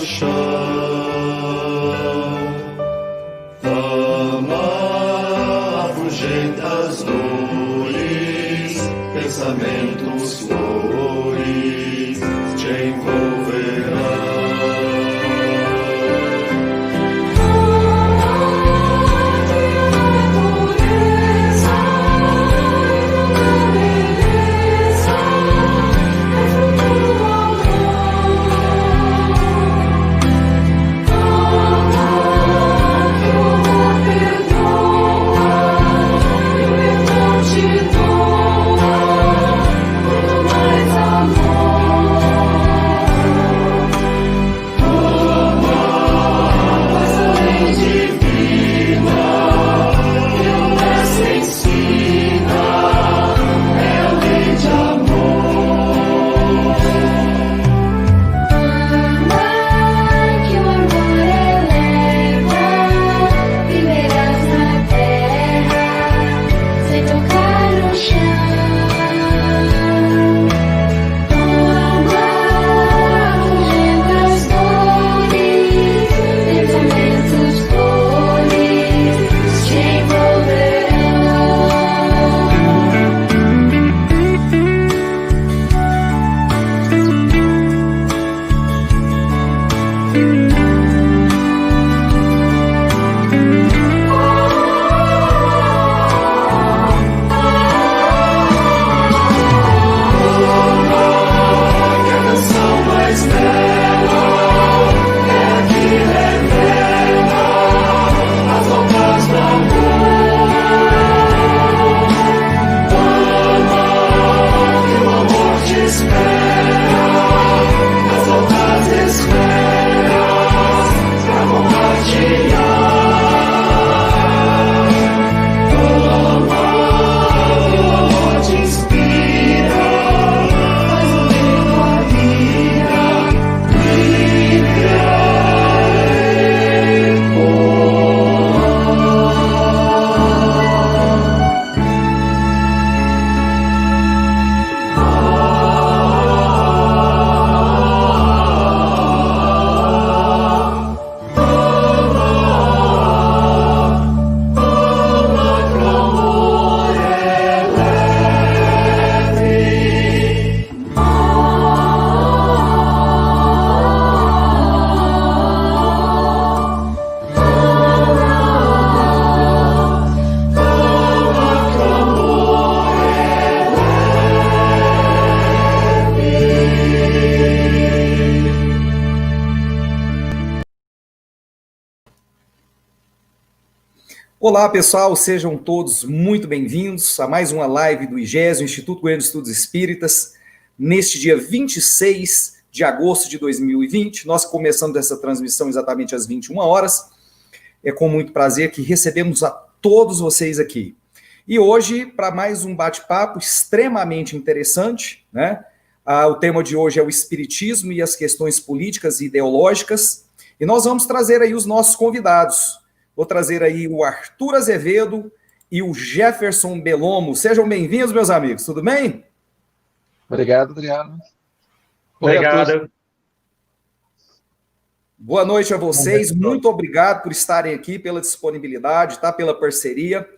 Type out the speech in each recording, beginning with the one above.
chão. Ama afugenta as dores, pensamentos, flores te envolverão. Olá, pessoal, sejam todos muito bem-vindos a mais uma live do IGES, o Instituto Goiano de Estudos Espíritas, neste dia 26 de agosto de 2020. Nós começamos essa transmissão exatamente às 21 horas. É com muito prazer que recebemos a todos vocês aqui. E hoje, para mais um bate-papo extremamente interessante, né? O tema de hoje é o Espiritismo e as questões políticas e ideológicas. E nós vamos trazer aí os nossos convidados. Vou trazer aí o Arthur Azevedo e o Jefferson Belomo. Sejam bem-vindos, meus amigos. Tudo bem? Obrigado, Adriano. Obrigado. Boa noite a vocês. Muito obrigado por estarem aqui, pela disponibilidade, tá? Pela parceria.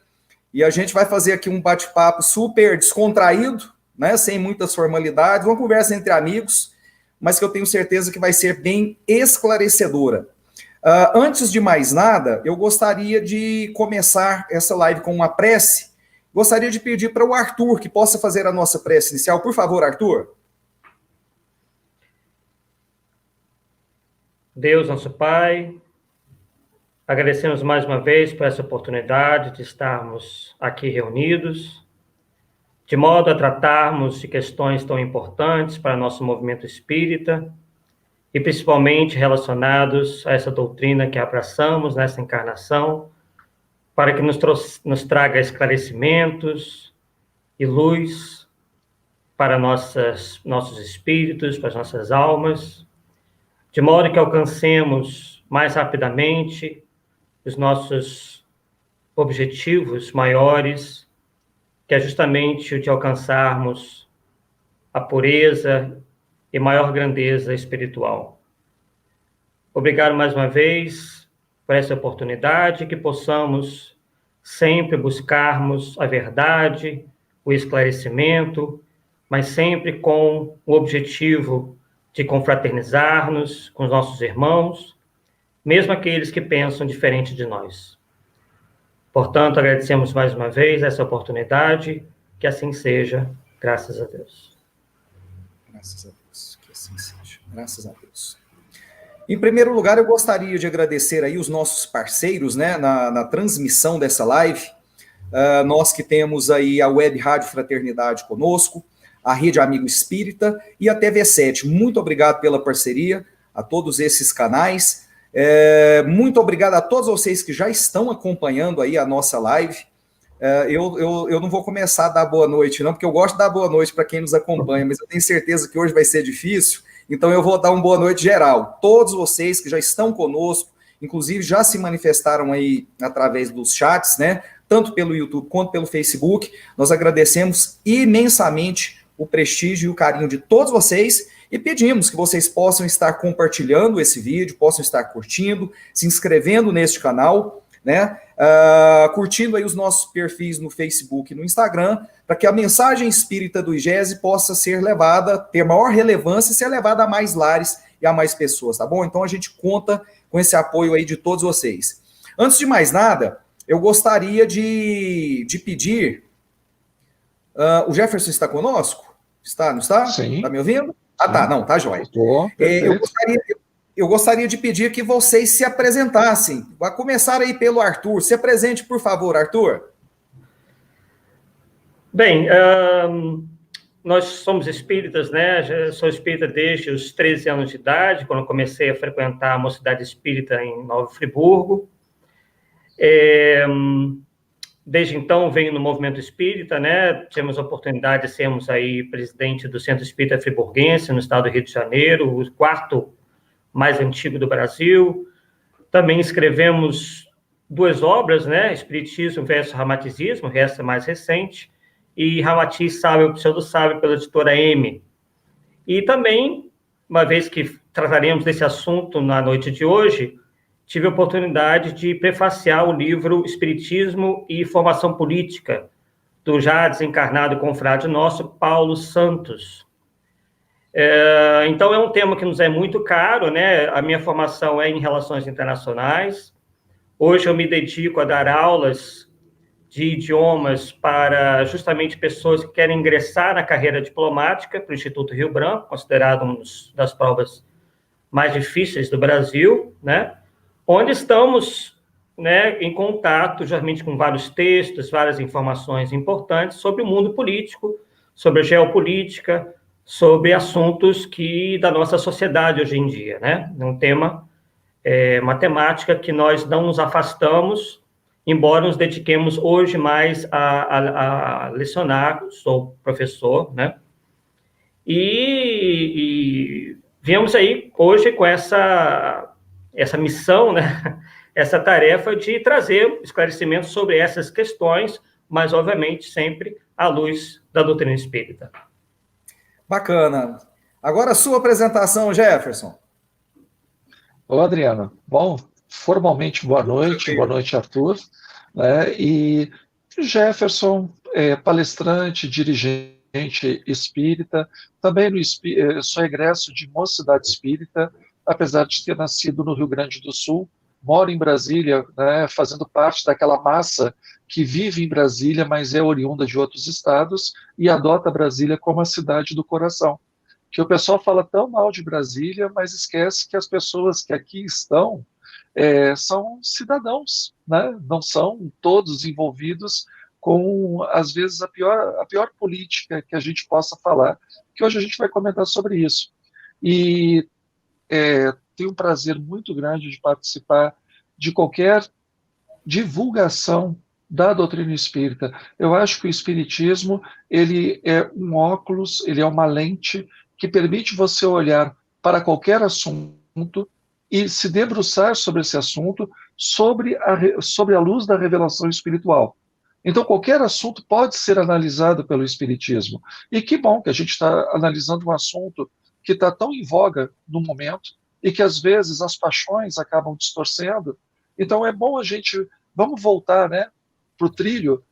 E a gente vai fazer aqui um bate-papo super descontraído, né? Sem muitas formalidades, uma conversa entre amigos, mas que eu tenho certeza que vai ser bem esclarecedora. Antes de mais nada, eu gostaria de começar essa live com uma prece. Gostaria de pedir para o Arthur que possa fazer a nossa prece inicial. Por favor, Arthur. Deus, nosso Pai, agradecemos mais uma vez por essa oportunidade de estarmos aqui reunidos, de modo a tratarmos de questões tão importantes para nosso movimento espírita, e principalmente relacionados a essa doutrina que abraçamos nessa encarnação, para que nos traga esclarecimentos e luz para nossos espíritos, para as nossas almas, de modo que alcancemos mais rapidamente os nossos objetivos maiores, que é justamente o de alcançarmos a pureza e maior grandeza espiritual. Obrigado mais uma vez por essa oportunidade, que possamos sempre buscarmos a verdade, o esclarecimento, mas sempre com o objetivo de confraternizar-nos com os nossos irmãos, mesmo aqueles que pensam diferente de nós. Portanto, agradecemos mais uma vez essa oportunidade, que assim seja, graças a Deus. Graças a Deus, que assim seja, graças a Deus. Em primeiro lugar, eu gostaria de agradecer aí os nossos parceiros, né, na transmissão dessa live. Nós que temos aí a Web Rádio Fraternidade conosco, a Rede Amigo Espírita e a TV7. Muito obrigado pela parceria a todos esses canais. Muito obrigado a todos vocês que já estão acompanhando aí a nossa live. Eu não vou começar a dar boa noite, não, porque eu gosto de dar boa noite para quem nos acompanha, mas eu tenho certeza que hoje vai ser difícil, então eu vou dar uma boa noite geral. Todos vocês que já estão conosco, inclusive já se manifestaram aí através dos chats, né? Tanto pelo YouTube quanto pelo Facebook, nós agradecemos imensamente o prestígio e o carinho de todos vocês e pedimos que vocês possam estar compartilhando esse vídeo, possam estar curtindo, se inscrevendo neste canal, né? Curtindo aí os nossos perfis no Facebook e no Instagram, para que a mensagem espírita do IGESE possa ser levada, ter maior relevância e ser levada a mais lares e a mais pessoas, tá bom? Então a gente conta com esse apoio aí de todos vocês. Antes de mais nada, eu gostaria de pedir... o Jefferson está conosco? Está, não está? Sim. Está me ouvindo? Ah, tá, não, tá jóia. Eu gostaria de pedir que vocês se apresentassem. Vai começar aí pelo Arthur. Se apresente, por favor, Arthur. Bem, nós somos espíritas, né? Eu sou espírita desde os 13 anos de idade, quando comecei a frequentar a Mocidade Espírita em Nova Friburgo. Desde então, venho no movimento espírita, né? Tivemos a oportunidade de sermos aí presidente do Centro Espírita Friburguense, no estado do Rio de Janeiro, o quarto mais antigo do Brasil. Também escrevemos 2 obras, né? Espiritismo versus Ramaticismo, essa mais recente, e Ramatiz Sábio, Pseudo-Sábio, pela editora M. E também, uma vez que trataremos desse assunto na noite de hoje, tive a oportunidade de prefaciar o livro Espiritismo e Formação Política, do já desencarnado confrade nosso, Paulo Santos. Então, é um tema que nos é muito caro, né? A minha formação é em Relações Internacionais. Hoje eu me dedico a dar aulas de idiomas para justamente pessoas que querem ingressar na carreira diplomática para o Instituto Rio Branco, considerado uma das provas mais difíceis do Brasil, né? Onde estamos, né, em contato, geralmente, com vários textos, várias informações importantes sobre o mundo político, sobre a geopolítica, sobre assuntos da nossa sociedade hoje em dia, né? Um tema, matemática, que nós não nos afastamos, embora nos dediquemos hoje mais a lecionar, sou professor, né? E viemos aí hoje com essa missão, né? Essa tarefa de trazer esclarecimentos sobre essas questões, mas, obviamente, sempre à luz da doutrina espírita. Bacana. Agora a sua apresentação, Jefferson. Ô, Adriano. Bom, formalmente, boa noite, Arthur. E Jefferson, palestrante, dirigente espírita, também sou egresso de Mocidade Espírita, apesar de ter nascido no Rio Grande do Sul, moro em Brasília, né, fazendo parte daquela massa que vive em Brasília, mas é oriunda de outros estados, e adota Brasília como a cidade do coração. Que o pessoal fala tão mal de Brasília, mas esquece que as pessoas que aqui estão são cidadãos, né? Não são todos envolvidos com, às vezes, a pior política que a gente possa falar, que hoje a gente vai comentar sobre isso. E tenho um prazer muito grande de participar de qualquer divulgação da doutrina espírita. Eu acho que o espiritismo, ele é um óculos, ele é uma lente que permite você olhar para qualquer assunto e se debruçar sobre esse assunto sobre a luz da revelação espiritual. Então, qualquer assunto pode ser analisado pelo espiritismo. E que bom que a gente está analisando um assunto que está tão em voga no momento e que às vezes as paixões acabam distorcendo. Então é bom vamos voltar, né, para o trilho,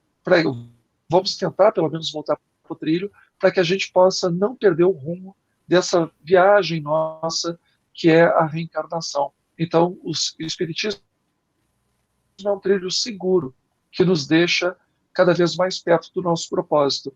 vamos tentar pelo menos voltar para o trilho, para que a gente possa não perder o rumo dessa viagem nossa, que é a reencarnação. Então, o Espiritismo é um trilho seguro, que nos deixa cada vez mais perto do nosso propósito.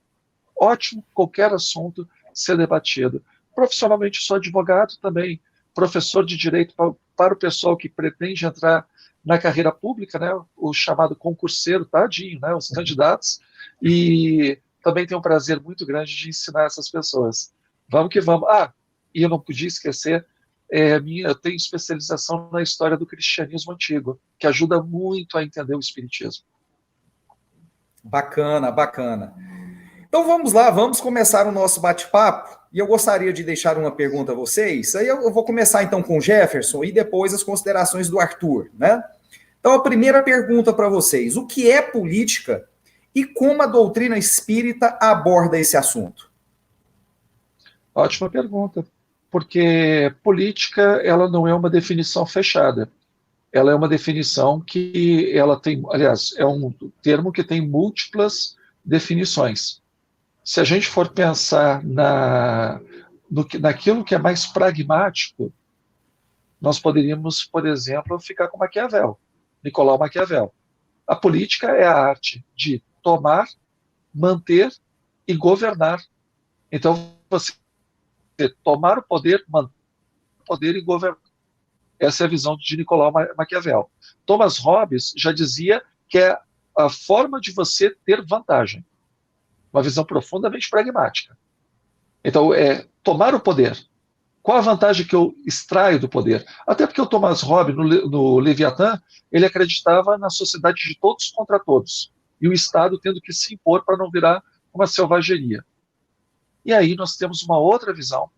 Ótimo qualquer assunto ser debatido. Profissionalmente sou advogado também, professor de direito para o pessoal que pretende entrar na carreira pública, né, o chamado concurseiro, tadinho, né, os candidatos, e também tenho um prazer muito grande de ensinar essas pessoas. Vamos que vamos. E eu não podia esquecer, eu tenho especialização na história do cristianismo antigo, que ajuda muito a entender o Espiritismo. Bacana, bacana. Então vamos lá, vamos começar o nosso bate-papo. E eu gostaria de deixar uma pergunta a vocês. Aí eu vou começar então com o Jefferson e depois as considerações do Arthur, né? Então a primeira pergunta para vocês: o que é política e como a doutrina espírita aborda esse assunto? Ótima pergunta, porque política ela não é uma definição fechada. Ela é uma definição que ela tem, aliás, é um termo que tem múltiplas definições. Se a gente for pensar naquilo que é mais pragmático, nós poderíamos, por exemplo, ficar com Maquiavel, Nicolau Maquiavel. A política é a arte de tomar, manter e governar. Então, você tomar o poder, manter o poder e governar. Essa é a visão de Nicolau Maquiavel. Thomas Hobbes já dizia que é a forma de você ter vantagem. Uma visão profundamente pragmática. Então, é tomar o poder. Qual a vantagem que eu extraio do poder? Até porque o Thomas Hobbes, no Leviatã, ele acreditava na sociedade de todos contra todos. E o Estado tendo que se impor para não virar uma selvageria. E aí nós temos uma outra visão,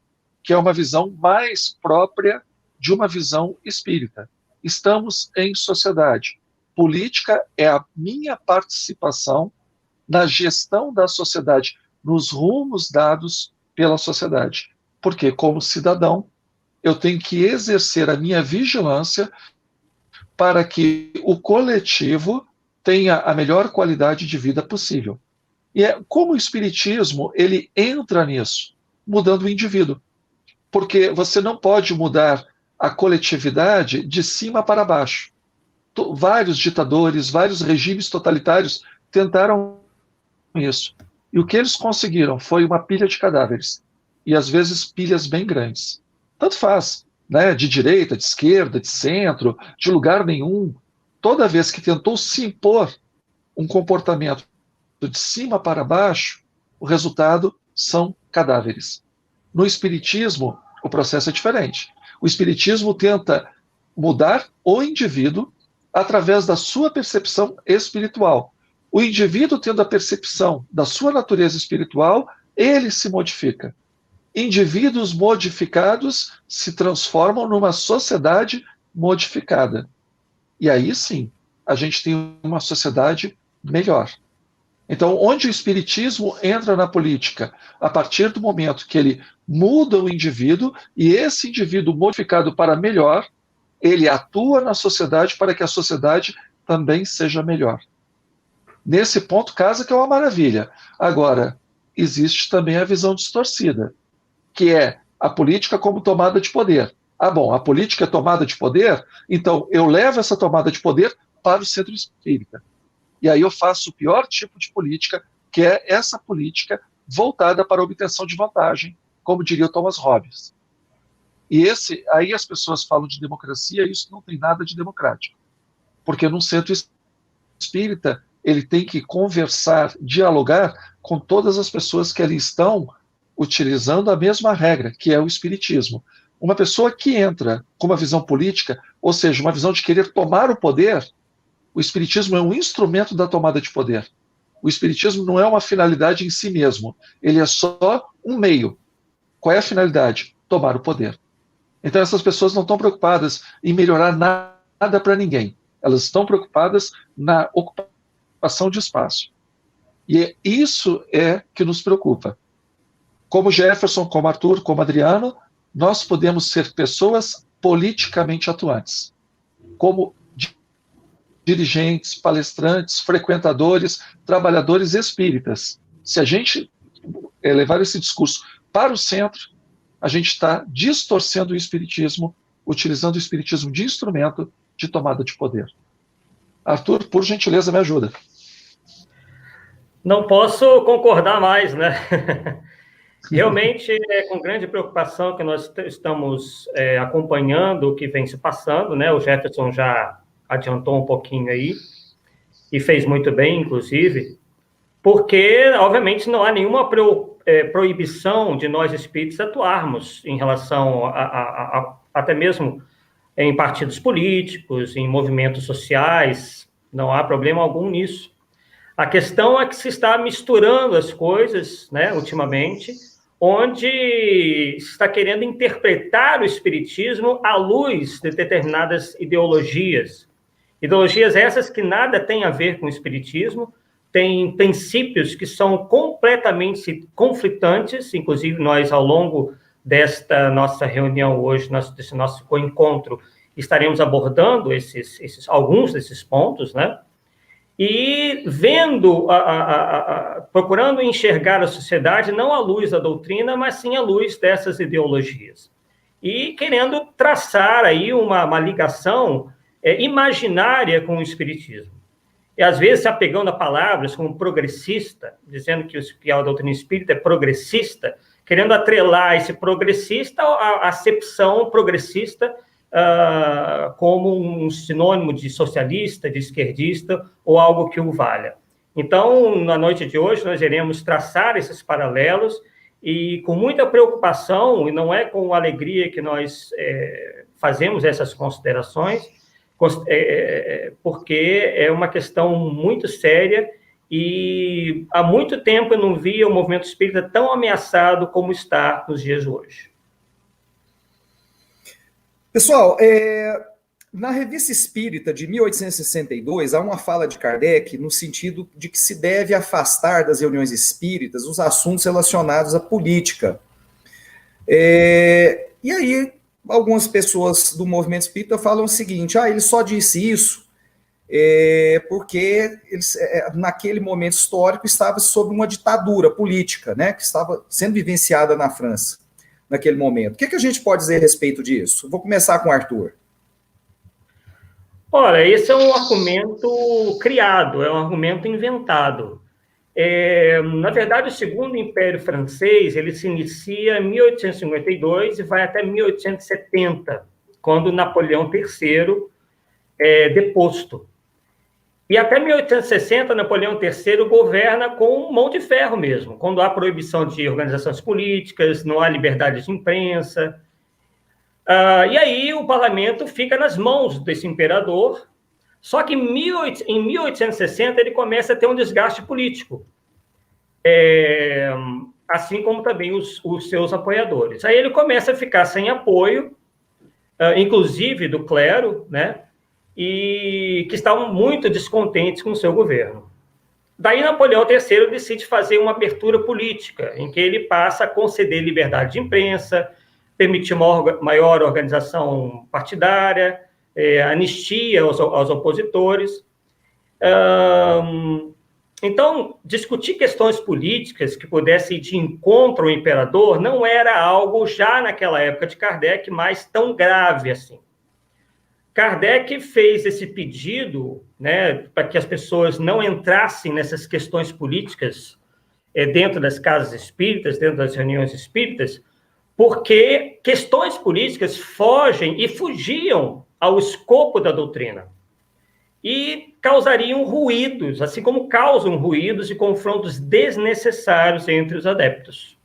que é uma visão mais própria de uma visão espírita. Estamos em sociedade. Política é a minha participação na gestão da sociedade, nos rumos dados pela sociedade. Porque, como cidadão, eu tenho que exercer a minha vigilância para que o coletivo tenha a melhor qualidade de vida possível. E como o Espiritismo ele entra nisso, mudando o indivíduo. Porque você não pode mudar a coletividade de cima para baixo. Vários ditadores, vários regimes totalitários tentaram isso. E o que eles conseguiram foi uma pilha de cadáveres. E às vezes pilhas bem grandes. Tanto faz, né? De direita, de esquerda, de centro, de lugar nenhum. Toda vez que tentou se impor um comportamento de cima para baixo, o resultado são cadáveres. No Espiritismo, o processo é diferente. O Espiritismo tenta mudar o indivíduo através da sua percepção espiritual. O indivíduo tendo a percepção da sua natureza espiritual, ele se modifica. Indivíduos modificados se transformam numa sociedade modificada. E aí sim, a gente tem uma sociedade melhor. Então, onde o Espiritismo entra na política? A partir do momento que ele muda o indivíduo, e esse indivíduo modificado para melhor, ele atua na sociedade para que a sociedade também seja melhor. Nesse ponto, casa que é uma maravilha. Agora, existe também a visão distorcida, que é a política como tomada de poder. Bom, a política é tomada de poder, então eu levo essa tomada de poder para o centro espírita. E aí eu faço o pior tipo de política, que é essa política voltada para a obtenção de vantagem, como diria o Thomas Hobbes. E aí as pessoas falam de democracia, e isso não tem nada de democrático. Porque num centro espírita, ele tem que conversar, dialogar com todas as pessoas que ali estão utilizando a mesma regra, que é o espiritismo. Uma pessoa que entra com uma visão política, ou seja, uma visão de querer tomar o poder, o espiritismo é um instrumento da tomada de poder. O espiritismo não é uma finalidade em si mesmo, ele é só um meio. Qual é a finalidade? Tomar o poder. Então essas pessoas não estão preocupadas em melhorar nada para ninguém. Elas estão preocupadas na ocupação de espaço. E isso é que nos preocupa. Como Jefferson, como Arthur, como Adriano, nós podemos ser pessoas politicamente atuantes, como dirigentes, palestrantes, frequentadores, trabalhadores espíritas. Se a gente levar esse discurso para o centro, a gente está distorcendo o espiritismo, utilizando o espiritismo de instrumento de tomada de poder. Arthur, por gentileza, me ajuda. Não posso concordar mais, né? Realmente é com grande preocupação que nós estamos acompanhando o que vem se passando, né? O Jefferson já adiantou um pouquinho aí, e fez muito bem, inclusive, porque, obviamente, não há nenhuma proibição de nós espíritos atuarmos em relação até mesmo em partidos políticos, em movimentos sociais, não há problema algum nisso. A questão é que se está misturando as coisas, né, ultimamente, onde se está querendo interpretar o espiritismo à luz de determinadas ideologias. Ideologias essas que nada têm a ver com o espiritismo, têm princípios que são completamente conflitantes, inclusive nós, ao longo desta nossa reunião hoje, desse nosso encontro, estaremos abordando alguns desses pontos, né? E vendo, procurando enxergar a sociedade não à luz da doutrina, mas sim à luz dessas ideologias. E querendo traçar aí uma ligação imaginária com o espiritismo. E às vezes se apegando a palavras como progressista, dizendo que a doutrina espírita é progressista, querendo atrelar esse progressista à acepção progressista como um sinônimo de socialista, de esquerdista, ou algo que o valha. Então, na noite de hoje, nós iremos traçar esses paralelos e com muita preocupação, e não é com alegria que nós fazemos essas considerações, porque é uma questão muito séria e há muito tempo eu não via o movimento espírita tão ameaçado como está nos dias de hoje. Pessoal, na Revista Espírita de 1862, há uma fala de Kardec no sentido de que se deve afastar das reuniões espíritas os assuntos relacionados à política. E aí, algumas pessoas do movimento espírita falam o seguinte: ele só disse isso porque naquele momento histórico estava sob uma ditadura política, né, que estava sendo vivenciada na França naquele momento. O que a gente pode dizer a respeito disso? Vou começar com o Arthur. Olha, esse é um argumento criado, é um argumento inventado. Na verdade, o Segundo Império Francês, ele se inicia em 1852 e vai até 1870, quando Napoleão III é deposto. E até 1860, Napoleão III governa com mão de ferro mesmo, quando há proibição de organizações políticas, não há liberdade de imprensa. E aí o parlamento fica nas mãos desse imperador, só que em 1860 ele começa a ter um desgaste político, assim como também os seus apoiadores. Aí ele começa a ficar sem apoio, inclusive do clero, né? E que estavam muito descontentes com o seu governo. Daí Napoleão III decide fazer uma abertura política, em que ele passa a conceder liberdade de imprensa, permitir uma maior organização partidária, anistia aos opositores. Então, discutir questões políticas que pudessem ir de encontro ao imperador não era algo, já naquela época de Kardec, mais tão grave assim. Kardec fez esse pedido, né, para que as pessoas não entrassem nessas questões políticas dentro das casas espíritas, dentro das reuniões espíritas, porque questões políticas fogem e fugiam ao escopo da doutrina e causariam ruídos, assim como causam ruídos e confrontos desnecessários entre os adeptos.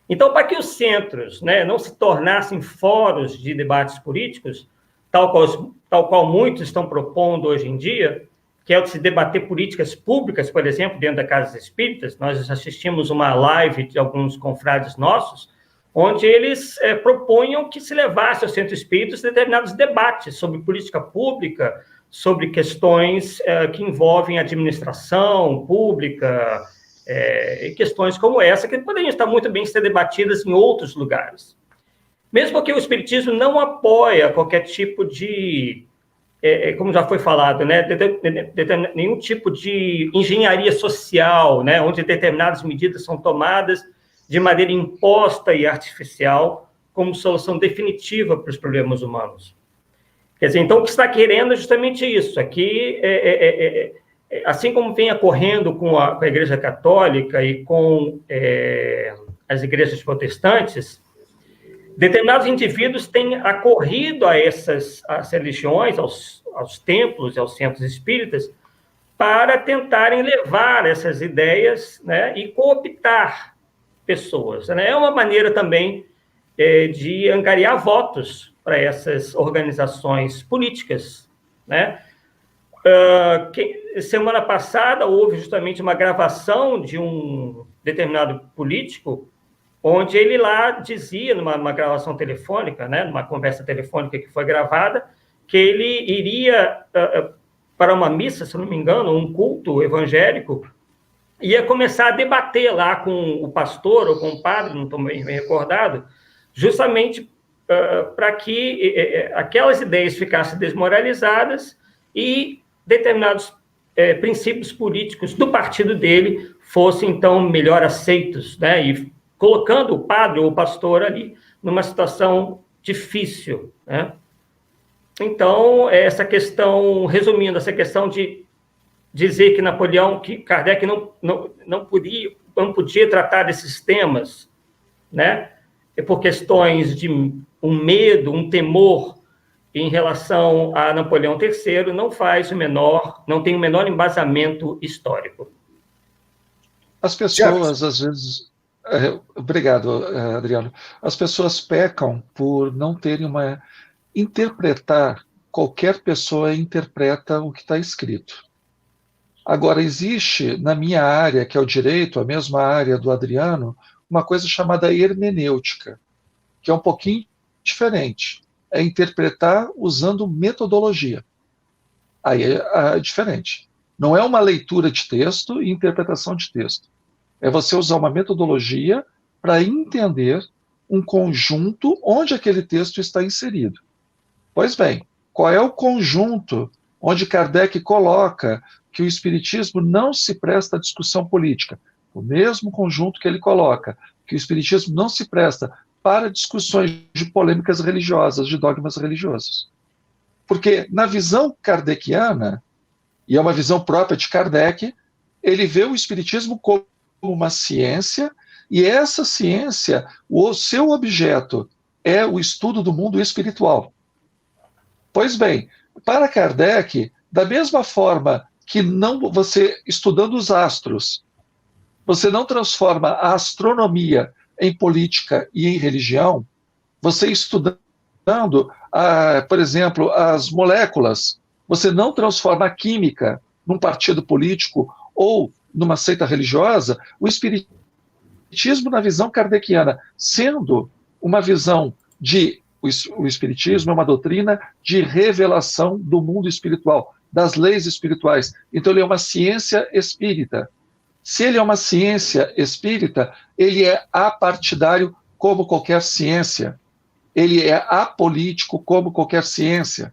Então, para que os centros, né, não se tornassem fóruns de debates políticos, tal qual muitos estão propondo hoje em dia, que é o de se debater políticas públicas, por exemplo, dentro da Casa Espíritas. Nós assistimos uma live de alguns confrades nossos, onde eles propunham que se levasse aos centros espíritas determinados debates sobre política pública, sobre questões que envolvem administração pública, e questões como essa, que poderiam estar muito bem ser debatidas em outros lugares. Mesmo porque o Espiritismo não apoia qualquer tipo de, como já foi falado, né, nenhum tipo de engenharia social, né, onde determinadas medidas são tomadas de maneira imposta e artificial como solução definitiva para os problemas humanos. Quer dizer, então, o que está querendo é justamente isso. Aqui, assim como vem ocorrendo com a Igreja Católica e com as igrejas protestantes, determinados indivíduos têm acorrido a às religiões, aos templos e aos centros espíritas, para tentarem levar essas ideias, né, e cooptar pessoas. Né? É uma maneira também de angariar votos para essas organizações políticas. Né? Semana passada houve justamente uma gravação de um determinado político, onde ele lá dizia, numa gravação telefônica, né, numa conversa telefônica que foi gravada, que ele iria para uma missa, se não me engano, um culto evangélico, ia começar a debater lá com o pastor ou com o padre, não estou bem recordado, justamente para que aquelas ideias ficassem desmoralizadas e determinados princípios políticos do partido dele fossem, então, melhor aceitos, né, e colocando o padre ou o pastor ali numa situação difícil, né? Então, essa questão, resumindo, essa questão de dizer que Kardec não podia tratar desses temas, né? Por questões de um medo, um temor em relação a Napoleão III, não tem o menor embasamento histórico. As pessoas, às vezes... Obrigado, Adriano. As pessoas pecam por não terem uma... Interpretar, qualquer pessoa interpreta o que está escrito. Agora, existe, na minha área, que é o direito, a mesma área do Adriano, uma coisa chamada hermenêutica, que é um pouquinho diferente. É interpretar usando metodologia. Aí é diferente. Não é uma leitura de texto e interpretação de texto. É você usar uma metodologia para entender um conjunto onde aquele texto está inserido. Pois bem, qual é o conjunto onde Kardec coloca que o Espiritismo não se presta à discussão política? O mesmo conjunto que ele coloca, que o Espiritismo não se presta para discussões de polêmicas religiosas, de dogmas religiosos. Porque na visão kardeciana, e é uma visão própria de Kardec, ele vê o Espiritismo como uma ciência, e essa ciência, o seu objeto é o estudo do mundo espiritual. Pois bem, para Kardec, da mesma forma que você, estudando os astros, você não transforma a astronomia em política e em religião, você estudando, por exemplo, as moléculas, você não transforma a química num partido político ou numa seita religiosa. O Espiritismo, na visão kardeciana, sendo uma visão de... O Espiritismo é uma doutrina de revelação do mundo espiritual, das leis espirituais. Então, ele é uma ciência espírita. Se ele é uma ciência espírita, ele é apartidário como qualquer ciência. Ele é apolítico como qualquer ciência.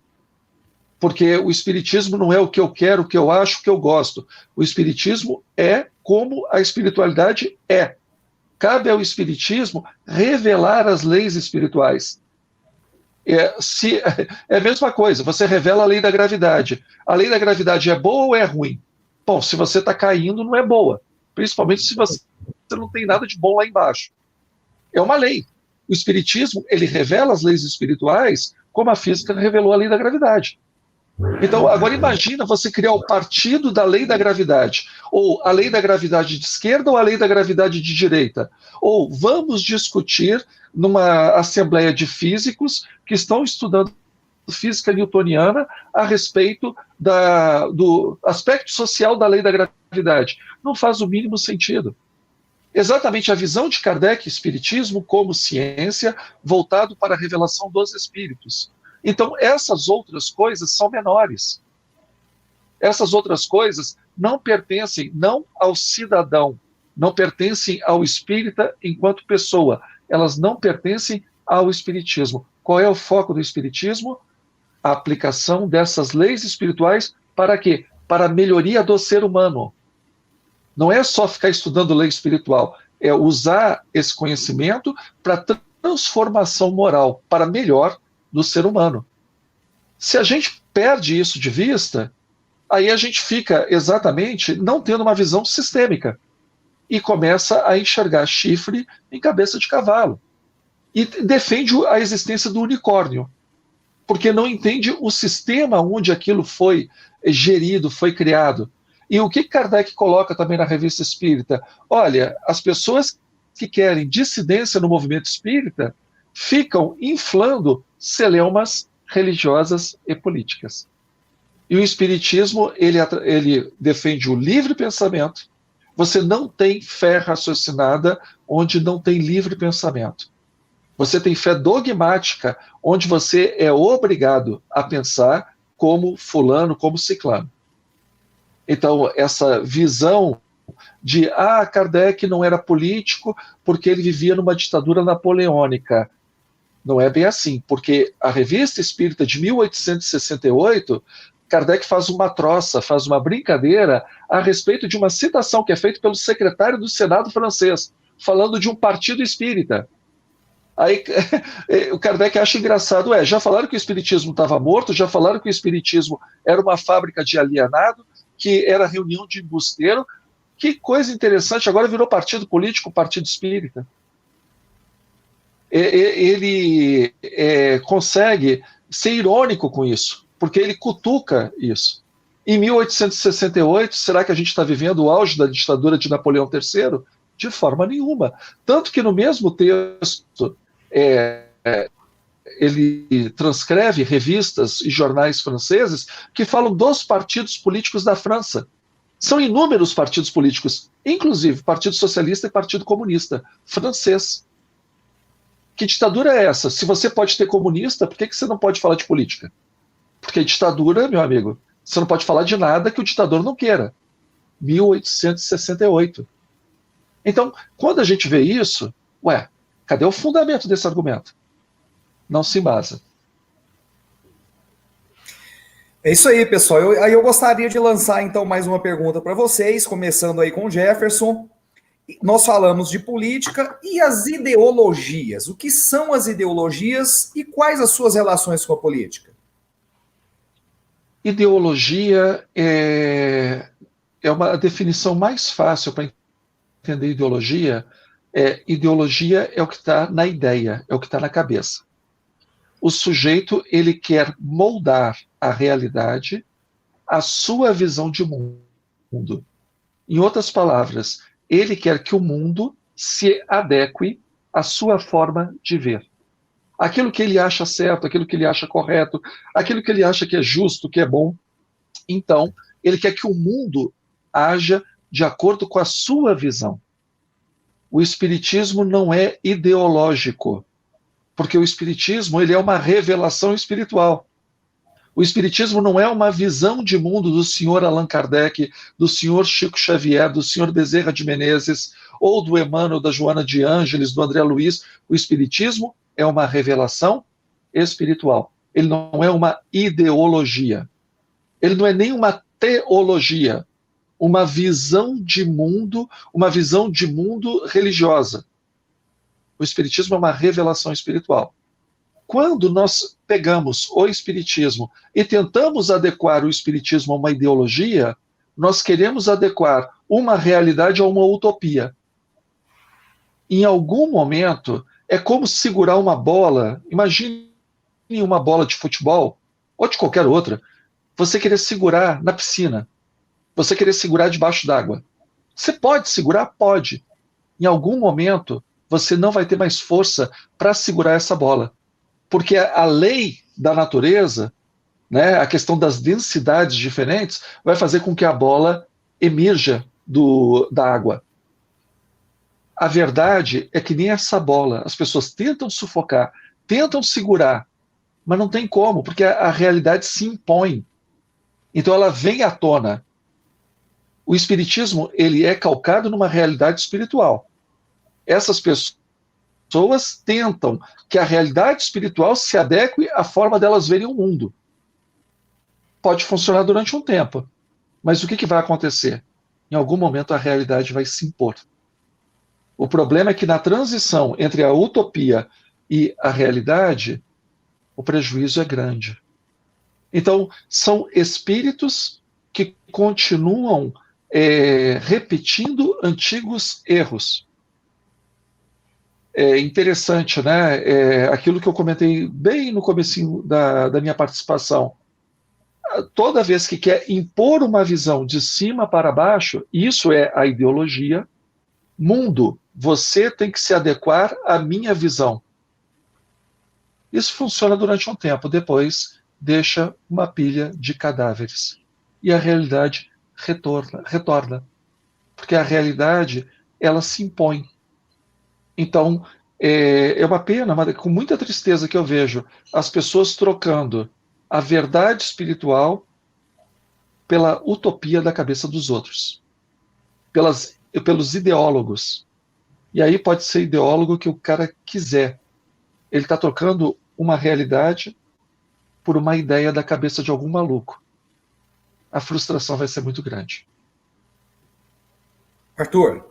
Porque o Espiritismo não é o que eu quero, o que eu acho, o que eu gosto. O Espiritismo é como a espiritualidade é. Cabe ao Espiritismo revelar as leis espirituais. É a mesma coisa, você revela a lei da gravidade. A lei da gravidade é boa ou é ruim? Bom, se você está caindo, não é boa. Principalmente se você não tem nada de bom lá embaixo. É uma lei. O Espiritismo, ele revela as leis espirituais como a física revelou a lei da gravidade. Então, agora imagina você criar o partido da lei da gravidade, ou a lei da gravidade de esquerda ou a lei da gravidade de direita. Ou vamos discutir numa assembleia de físicos que estão estudando física newtoniana a respeito do aspecto social da lei da gravidade. Não faz o mínimo sentido. Exatamente a visão de Kardec, espiritismo como ciência, voltado para a revelação dos espíritos. Então, essas outras coisas são menores. Essas outras coisas não pertencem não ao cidadão, não pertencem ao espírita enquanto pessoa, elas não pertencem ao Espiritismo. Qual é o foco do Espiritismo? A aplicação dessas leis espirituais para quê? Para a melhoria do ser humano. Não é só ficar estudando lei espiritual, é usar esse conhecimento para transformação moral, para melhor do ser humano. Se a gente perde isso de vista, aí a gente fica exatamente não tendo uma visão sistêmica e começa a enxergar chifre em cabeça de cavalo. E defende a existência do unicórnio, porque não entende o sistema onde aquilo foi gerido, foi criado. E o que Kardec coloca também na Revista Espírita? Olha, as pessoas que querem dissidência no movimento espírita ficam inflando celeumas religiosas e políticas. E o Espiritismo, ele defende o livre pensamento. Você não tem fé raciocinada onde não tem livre pensamento. Você tem fé dogmática, onde você é obrigado a pensar como fulano, como ciclano. Então, essa visão de, Kardec não era político porque ele vivia numa ditadura napoleônica. Não é bem assim, porque a Revista Espírita de 1868, Kardec faz uma troça, faz uma brincadeira a respeito de uma citação que é feita pelo secretário do Senado francês, falando de um partido espírita. Aí o Kardec acha engraçado, já falaram que o espiritismo estava morto, já falaram que o espiritismo era uma fábrica de alienado, que era reunião de embusteiro. Que coisa interessante, agora virou partido político, partido espírita. Ele consegue ser irônico com isso, porque ele cutuca isso. Em 1868, será que a gente está vivendo o auge da ditadura de Napoleão III? De forma nenhuma. Tanto que no mesmo texto, ele transcreve revistas e jornais franceses que falam dos partidos políticos da França. São inúmeros partidos políticos, inclusive Partido Socialista e Partido Comunista francês. Que ditadura é essa? Se você pode ter comunista, por que você não pode falar de política? Porque ditadura, meu amigo, você não pode falar de nada que o ditador não queira. 1868. Então, quando a gente vê isso, cadê o fundamento desse argumento? Não se embasa. É isso aí, pessoal. Eu gostaria de lançar, então, mais uma pergunta para vocês, começando aí com o Jefferson. Nós falamos de política e as ideologias. O que são as ideologias e quais as suas relações com a política? Ideologia é uma definição mais fácil para entender ideologia. Ideologia é o que está na ideia, é o que está na cabeça. O sujeito, ele quer moldar a realidade à sua visão de mundo. Em outras palavras, ele quer que o mundo se adeque à sua forma de ver. Aquilo que ele acha certo, aquilo que ele acha correto, aquilo que ele acha que é justo, que é bom. Então, ele quer que o mundo haja de acordo com a sua visão. O espiritismo não é ideológico, porque o espiritismo ele é uma revelação espiritual. O espiritismo não é uma visão de mundo do senhor Allan Kardec, do senhor Chico Xavier, do senhor Bezerra de Menezes, ou do Emmanuel, da Joana de Ângeles, do André Luiz. O espiritismo é uma revelação espiritual. Ele não é uma ideologia. Ele não é nem uma teologia, uma visão de mundo religiosa. O espiritismo é uma revelação espiritual. Quando nós pegamos o espiritismo e tentamos adequar o espiritismo a uma ideologia, nós queremos adequar uma realidade a uma utopia. Em algum momento, é como segurar uma bola. Imagine uma bola de futebol, ou de qualquer outra, você querer segurar na piscina, você querer segurar debaixo d'água. Você pode segurar? Pode. Em algum momento, você não vai ter mais força para segurar essa bola. Porque a lei da natureza, a questão das densidades diferentes, vai fazer com que a bola emerja da água. A verdade é que nem essa bola, as pessoas tentam sufocar, tentam segurar, mas não tem como, porque a realidade se impõe. Então ela vem à tona. O espiritismo, ele é calcado numa realidade espiritual. Essas pessoas pessoas tentam que a realidade espiritual se adeque à forma delas verem o mundo. Pode funcionar durante um tempo, mas o que vai acontecer? Em algum momento a realidade vai se impor. O problema é que na transição entre a utopia e a realidade, o prejuízo é grande. Então, são espíritos que continuam repetindo antigos erros. É interessante, né? Aquilo que eu comentei bem no comecinho da minha participação. Toda vez que quer impor uma visão de cima para baixo, isso é a ideologia. Mundo, você tem que se adequar à minha visão. Isso funciona durante um tempo, depois deixa uma pilha de cadáveres. E a realidade retorna. Porque a realidade, ela se impõe. Então, é uma pena, mas com muita tristeza que eu vejo as pessoas trocando a verdade espiritual pela utopia da cabeça dos outros. Pelos ideólogos. E aí pode ser ideólogo que o cara quiser. Ele está trocando uma realidade por uma ideia da cabeça de algum maluco. A frustração vai ser muito grande. Arthur.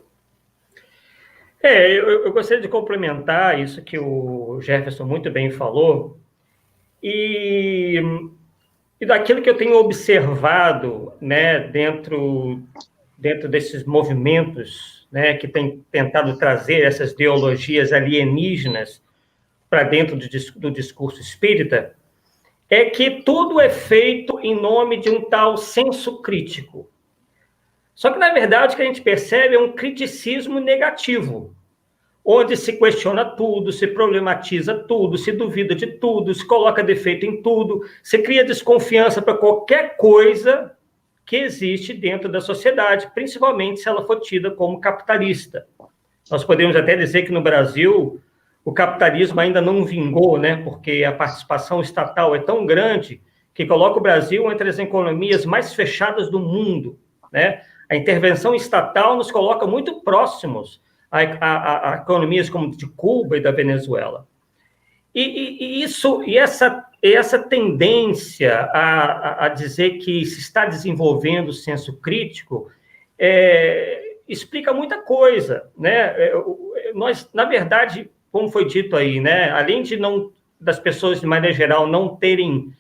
Eu gostaria de complementar isso que o Jefferson muito bem falou, e daquilo que eu tenho observado, né, dentro desses movimentos, né, que têm tentado trazer essas ideologias alienígenas para dentro do discurso espírita, é que tudo é feito em nome de um tal senso crítico. Só que, na verdade, o que a gente percebe é um criticismo negativo, onde se questiona tudo, se problematiza tudo, se duvida de tudo, se coloca defeito em tudo, se cria desconfiança para qualquer coisa que existe dentro da sociedade, principalmente se ela for tida como capitalista. Nós podemos até dizer que no Brasil o capitalismo ainda não vingou, né? Porque a participação estatal é tão grande que coloca o Brasil entre as economias mais fechadas do mundo, né? A intervenção estatal nos coloca muito próximos a economias como de Cuba e da Venezuela. E essa tendência a dizer que se está desenvolvendo o senso crítico explica muita coisa, né? Nós, na verdade, como foi dito aí, né? Além das pessoas, de maneira geral, não terem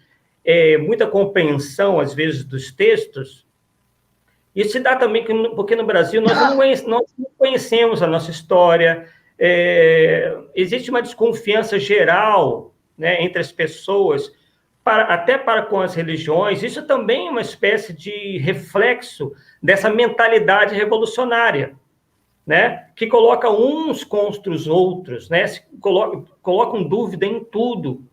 muita compreensão, às vezes, dos textos, isso se dá também porque no Brasil nós não conhecemos a nossa história, existe uma desconfiança geral, né, entre as pessoas, até para com as religiões. Isso também é uma espécie de reflexo dessa mentalidade revolucionária, né, que coloca uns contra os outros, né, colocam dúvida em tudo,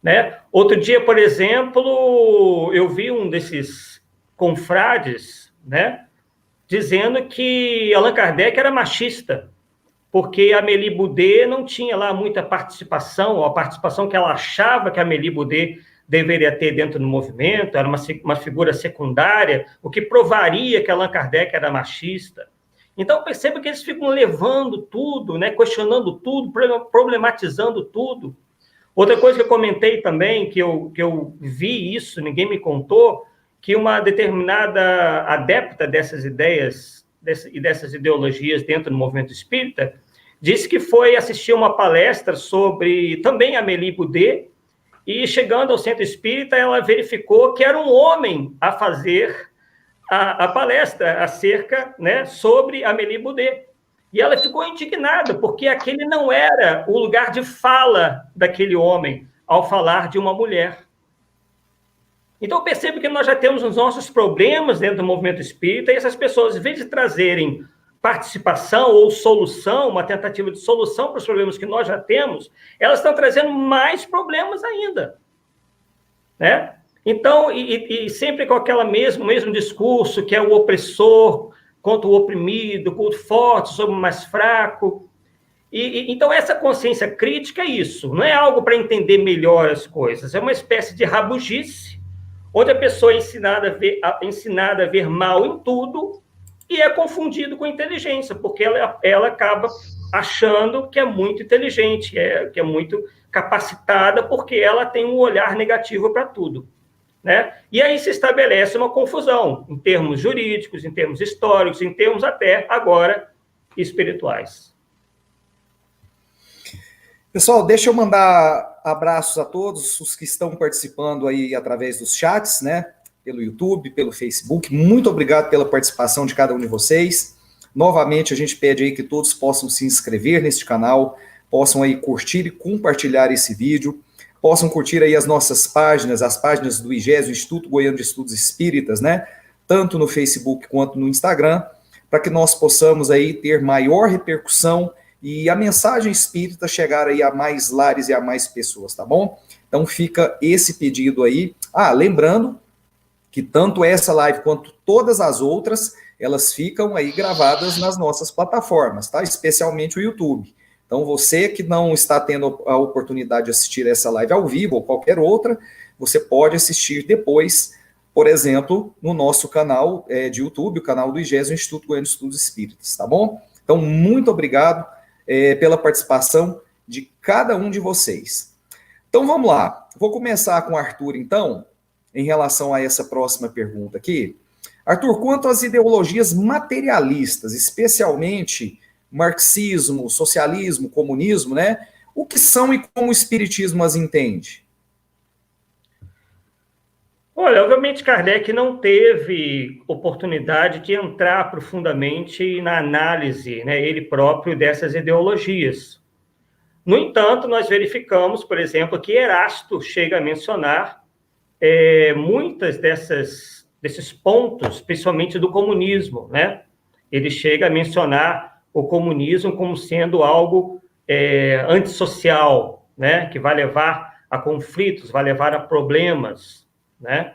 né? Outro dia, por exemplo, eu vi um desses confrades, né, dizendo que Allan Kardec era machista, porque a Amélie Boudet não tinha lá muita participação, ou a participação que ela achava que a Amélie Boudet deveria ter dentro do movimento, era uma figura secundária, o que provaria que Allan Kardec era machista. Então, perceba que eles ficam levando tudo, né, questionando tudo, problematizando tudo. Outra coisa que eu comentei também, que eu vi isso, ninguém me contou, que uma determinada adepta dessas ideias e dessas ideologias dentro do movimento espírita disse que foi assistir uma palestra sobre também Amélie Boudet, e chegando ao centro espírita, ela verificou que era um homem a fazer a palestra acerca, né, sobre Amélie Boudet. E ela ficou indignada, porque aquele não era o lugar de fala daquele homem ao falar de uma mulher. Então, percebe que nós já temos os nossos problemas dentro do movimento espírita, e essas pessoas, em vez de trazerem participação ou solução, uma tentativa de solução para os problemas que nós já temos, elas estão trazendo mais problemas ainda, né? Então, e sempre com aquele mesmo discurso, que é o opressor contra o oprimido, o forte sobre o mais fraco. Então, essa consciência crítica é isso, não é algo para entender melhor as coisas, é uma espécie de rabugice, onde a pessoa é ensinada a ver mal em tudo e é confundido com inteligência, porque ela acaba achando que é muito inteligente, que é muito capacitada, porque ela tem um olhar negativo para tudo, né? E aí se estabelece uma confusão em termos jurídicos, em termos históricos, em termos até agora espirituais. Pessoal, deixa eu mandar abraços a todos os que estão participando aí através dos chats, né? Pelo YouTube, pelo Facebook. Muito obrigado pela participação de cada um de vocês. Novamente, a gente pede aí que todos possam se inscrever neste canal, possam aí curtir e compartilhar esse vídeo, possam curtir aí as nossas páginas, as páginas do IGES, Instituto Goiano de Estudos Espíritas, né? Tanto no Facebook quanto no Instagram, para que nós possamos aí ter maior repercussão e a mensagem espírita chegar aí a mais lares e a mais pessoas, tá bom? Então fica esse pedido aí. Lembrando que tanto essa live quanto todas as outras, elas ficam aí gravadas nas nossas plataformas, tá? Especialmente o YouTube. Então você que não está tendo a oportunidade de assistir essa live ao vivo ou qualquer outra, você pode assistir depois, por exemplo, no nosso canal de YouTube, o canal do IGES, o Instituto Goiano de Estudos Espíritas, tá bom? Então muito obrigado pela participação de cada um de vocês. Então vamos lá, vou começar com o Arthur então, em relação a essa próxima pergunta aqui. Arthur, quanto às ideologias materialistas, especialmente marxismo, socialismo, comunismo, né? O que são e como o espiritismo as entende? Olha, obviamente Kardec não teve oportunidade de entrar profundamente na análise, né, ele próprio, dessas ideologias. No entanto, nós verificamos, por exemplo, que Erasto chega a mencionar muitas desses pontos, principalmente do comunismo, né? Ele chega a mencionar o comunismo como sendo algo antissocial, né? Que vai levar a conflitos, vai levar a problemas, né?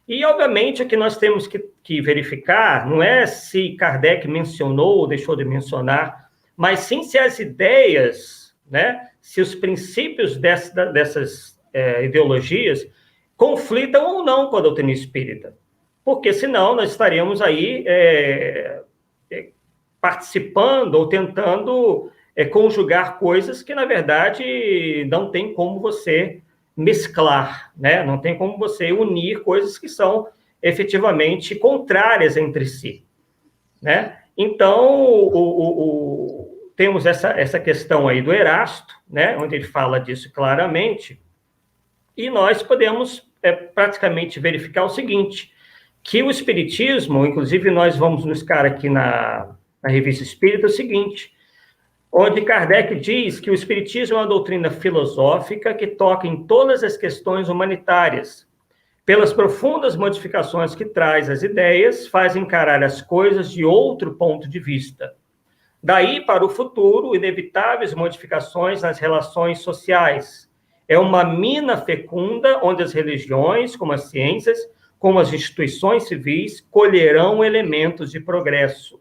E, obviamente, o que nós temos que verificar não é se Kardec mencionou ou deixou de mencionar, mas sim se as ideias, né, se os princípios dessas ideologias conflitam ou não com a doutrina espírita. Porque, senão, nós estaremos aí participando ou tentando conjugar coisas que, na verdade, não tem como você mesclar, né? Não tem como você unir coisas que são efetivamente contrárias entre si, né? Então, temos essa questão aí do Erasto, né? Onde ele fala disso claramente, e nós podemos praticamente verificar o seguinte, que o Espiritismo, inclusive nós vamos buscar aqui na Revista Espírita o seguinte, onde Kardec diz que o Espiritismo é uma doutrina filosófica que toca em todas as questões humanitárias. Pelas profundas modificações que traz as ideias, faz encarar as coisas de outro ponto de vista. Daí, para o futuro, inevitáveis modificações nas relações sociais. É uma mina fecunda onde as religiões, como as ciências, como as instituições civis, colherão elementos de progresso.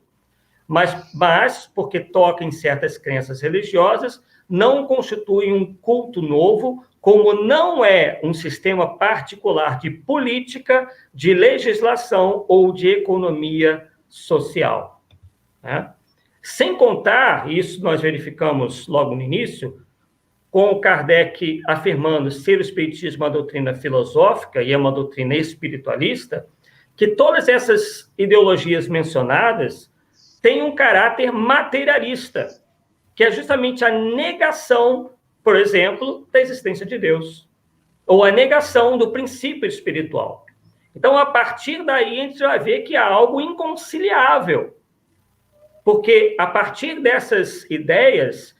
Mas, porque toca em certas crenças religiosas, não constitui um culto novo, como não é um sistema particular de política, de legislação ou de economia social, né? Sem contar, isso nós verificamos logo no início, com Kardec afirmando ser o Espiritismo uma doutrina filosófica e é uma doutrina espiritualista, que todas essas ideologias mencionadas tem um caráter materialista, que é justamente a negação, por exemplo, da existência de Deus, ou a negação do princípio espiritual. Então, a partir daí, a gente vai ver que há algo inconciliável, porque a partir dessas ideias,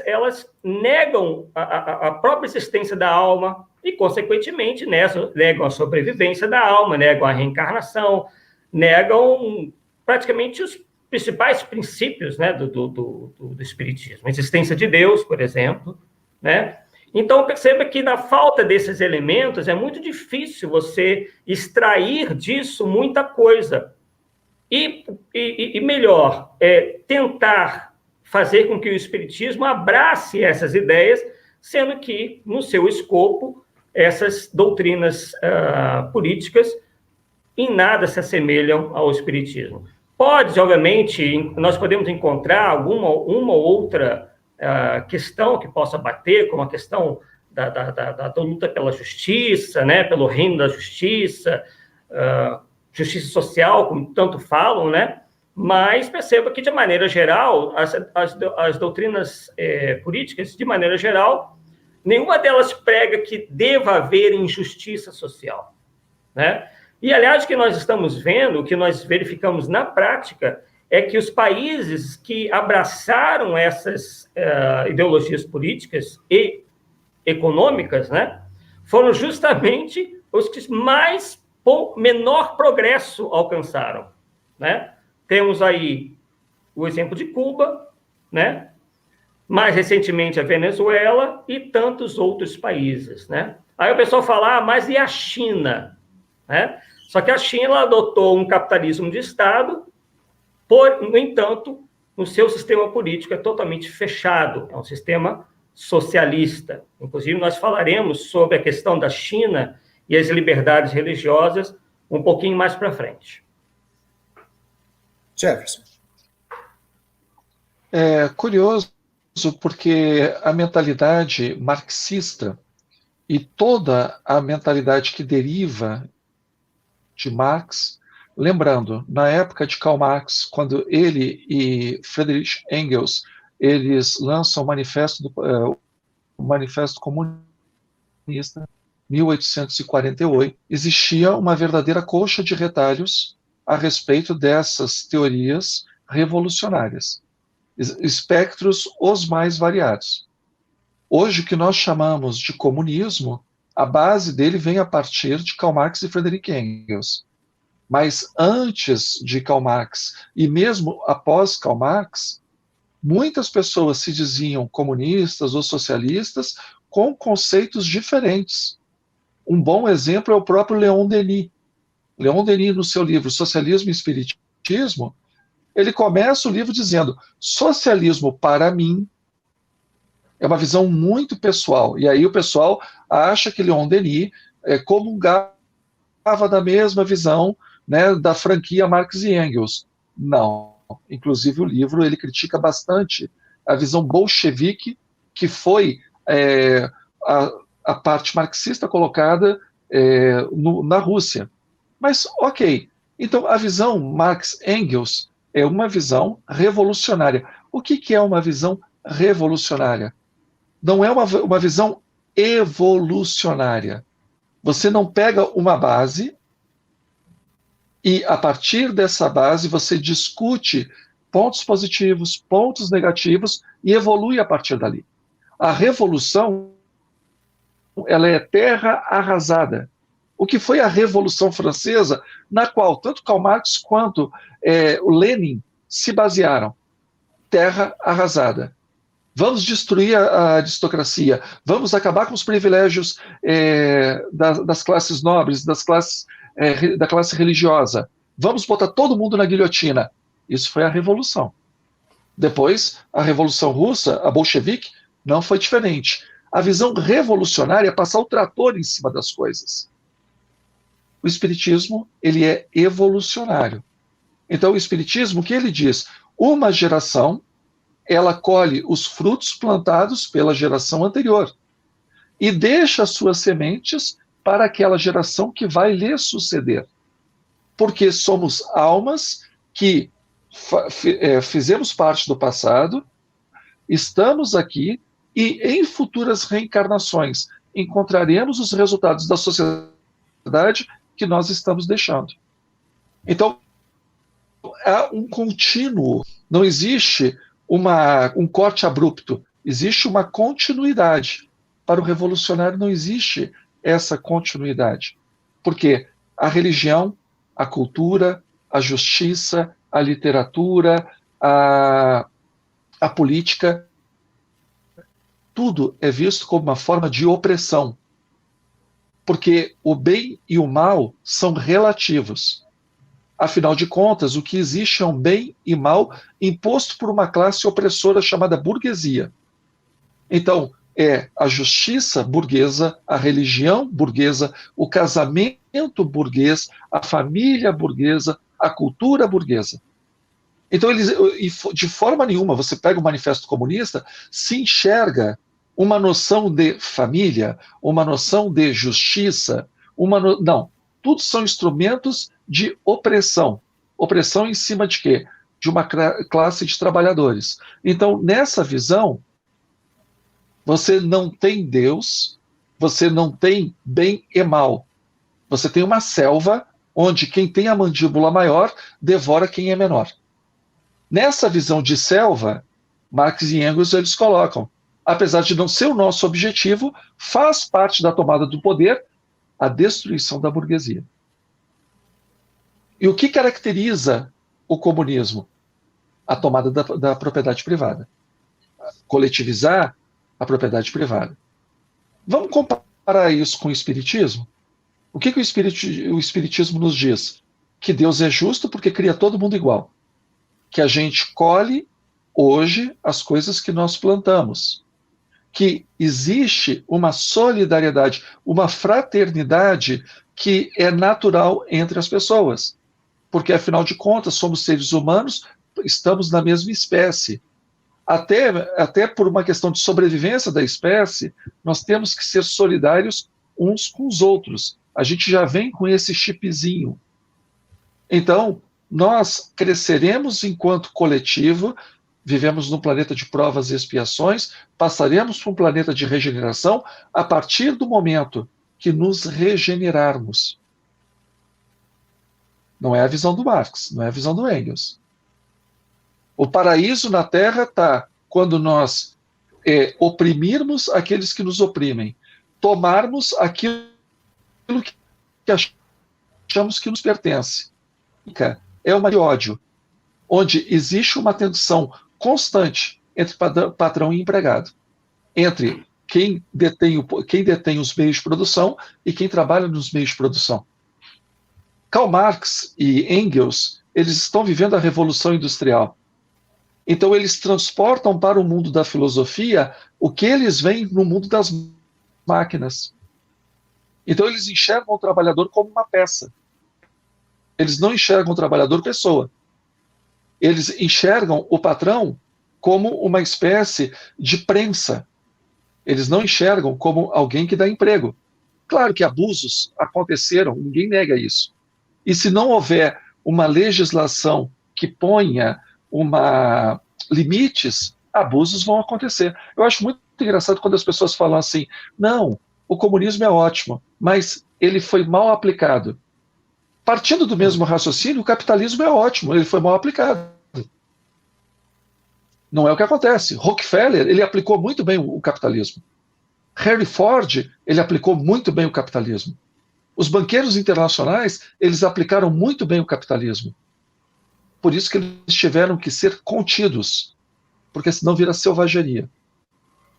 elas negam a própria existência da alma e, consequentemente, negam a sobrevivência da alma, negam a reencarnação, negam praticamente os principais princípios, né, do Espiritismo. A existência de Deus, por exemplo, né? Então, perceba que na falta desses elementos é muito difícil você extrair disso muita coisa. E melhor, tentar fazer com que o Espiritismo abrace essas ideias, sendo que, no seu escopo, essas doutrinas políticas em nada se assemelham ao Espiritismo. Pode, obviamente, nós podemos encontrar uma ou outra questão que possa bater, como a questão da luta pela justiça, né, pelo reino da justiça, justiça social, como tanto falam, né? Mas perceba que, de maneira geral, as doutrinas políticas, de maneira geral, nenhuma delas prega que deva haver injustiça social, né? E, aliás, o que nós estamos vendo, o que nós verificamos na prática, é que os países que abraçaram essas ideologias políticas e econômicas, né, foram justamente os que menor progresso alcançaram, né? Temos aí o exemplo de Cuba, né? Mais recentemente a Venezuela e tantos outros países, né? Aí o pessoal fala, mas e a China? Né? Só que a China adotou um capitalismo de Estado, no entanto, o seu sistema político é totalmente fechado, é um sistema socialista. Inclusive, nós falaremos sobre a questão da China e as liberdades religiosas um pouquinho mais para frente. Jefferson. É curioso porque a mentalidade marxista e toda a mentalidade que deriva de Marx, lembrando, na época de Karl Marx, quando ele e Friedrich Engels, eles lançam o Manifesto Comunista, 1848, existia uma verdadeira colcha de retalhos a respeito dessas teorias revolucionárias, espectros os mais variados. Hoje, o que nós chamamos de comunismo, a base dele vem a partir de Karl Marx e Friedrich Engels. Mas antes de Karl Marx, e mesmo após Karl Marx, muitas pessoas se diziam comunistas ou socialistas com conceitos diferentes. Um bom exemplo é o próprio Leon Denis. Leon Denis, no seu livro Socialismo e Espiritismo, ele começa o livro dizendo: socialismo para mim é uma visão muito pessoal. E aí o pessoal acha que Leon Denis comungava da mesma visão, né, da franquia Marx e Engels. Não. Inclusive o livro ele critica bastante a visão bolchevique, que foi a parte marxista colocada na Rússia. Mas, ok, então a visão Marx-Engels é uma visão revolucionária. O que é uma visão revolucionária? Não é uma visão evolucionária. Você não pega uma base e, a partir dessa base, você discute pontos positivos, pontos negativos e evolui a partir dali. A revolução, ela é terra arrasada. O que foi a Revolução Francesa, na qual tanto Karl Marx quanto o Lenin se basearam? Terra arrasada. Vamos destruir a aristocracia, vamos acabar com os privilégios das classes nobres, da classe religiosa, vamos botar todo mundo na guilhotina. Isso foi a Revolução. Depois, a Revolução Russa, a bolchevique, não foi diferente. A visão revolucionária é passar o trator em cima das coisas. O Espiritismo, ele é evolucionário. Então, o Espiritismo, o que ele diz? Uma geração, ela colhe os frutos plantados pela geração anterior e deixa as suas sementes para aquela geração que vai lhe suceder. Porque somos almas que fizemos parte do passado, estamos aqui e em futuras reencarnações encontraremos os resultados da sociedade que nós estamos deixando. Então, há um contínuo, não existe um corte abrupto, existe uma continuidade. Para o revolucionário não existe essa continuidade, porque a religião, a cultura, a justiça, a literatura, a política, tudo é visto como uma forma de opressão, porque o bem e o mal são relativos. Afinal de contas, o que existe é um bem e mal imposto por uma classe opressora chamada burguesia. Então, é a justiça burguesa, a religião burguesa, o casamento burguês, a família burguesa, a cultura burguesa. Então, de forma nenhuma, você pega o Manifesto Comunista, se enxerga uma noção de família, uma noção de justiça, não. Tudo são instrumentos de opressão. Opressão em cima de quê? De uma classe de trabalhadores. Então, nessa visão, você não tem Deus, você não tem bem e mal. Você tem uma selva onde quem tem a mandíbula maior devora quem é menor. Nessa visão de selva, Marx e Engels eles colocam, apesar de não ser o nosso objetivo, faz parte da tomada do poder a destruição da burguesia. E o que caracteriza o comunismo? A tomada da propriedade privada. Coletivizar a propriedade privada. Vamos comparar isso com o Espiritismo? O que o Espiritismo nos diz? Que Deus é justo porque cria todo mundo igual. Que a gente colhe hoje as coisas que nós plantamos. Que existe uma solidariedade, uma fraternidade que é natural entre as pessoas. Porque, afinal de contas, somos seres humanos, estamos na mesma espécie. Até por uma questão de sobrevivência da espécie, nós temos que ser solidários uns com os outros. A gente já vem com esse chipzinho. Então, nós cresceremos enquanto coletivo, vivemos num planeta de provas e expiações, passaremos para um planeta de regeneração a partir do momento que nos regenerarmos. Não é a visão do Marx, não é a visão do Engels. O paraíso na Terra está quando nós oprimirmos aqueles que nos oprimem, tomarmos aquilo que achamos que nos pertence. É uma de ódio, onde existe uma tensão constante entre patrão e empregado, entre quem detém os meios de produção e quem trabalha nos meios de produção. Karl Marx e Engels, eles estão vivendo a Revolução Industrial. Então eles transportam para o mundo da filosofia o que eles veem no mundo das máquinas. Então eles enxergam o trabalhador como uma peça. Eles não enxergam o trabalhador pessoa. Eles enxergam o patrão como uma espécie de prensa. Eles não enxergam como alguém que dá emprego. Claro que abusos aconteceram, ninguém nega isso. E se não houver uma legislação que ponha limites, abusos vão acontecer. Eu acho muito engraçado quando as pessoas falam assim, não, o comunismo é ótimo, mas ele foi mal aplicado. Partindo do mesmo raciocínio, o capitalismo é ótimo, ele foi mal aplicado. Não é o que acontece. Rockefeller, ele aplicou muito bem o capitalismo. Henry Ford, ele aplicou muito bem o capitalismo. Os banqueiros internacionais, eles aplicaram muito bem o capitalismo. Por isso que eles tiveram que ser contidos, porque senão vira selvageria.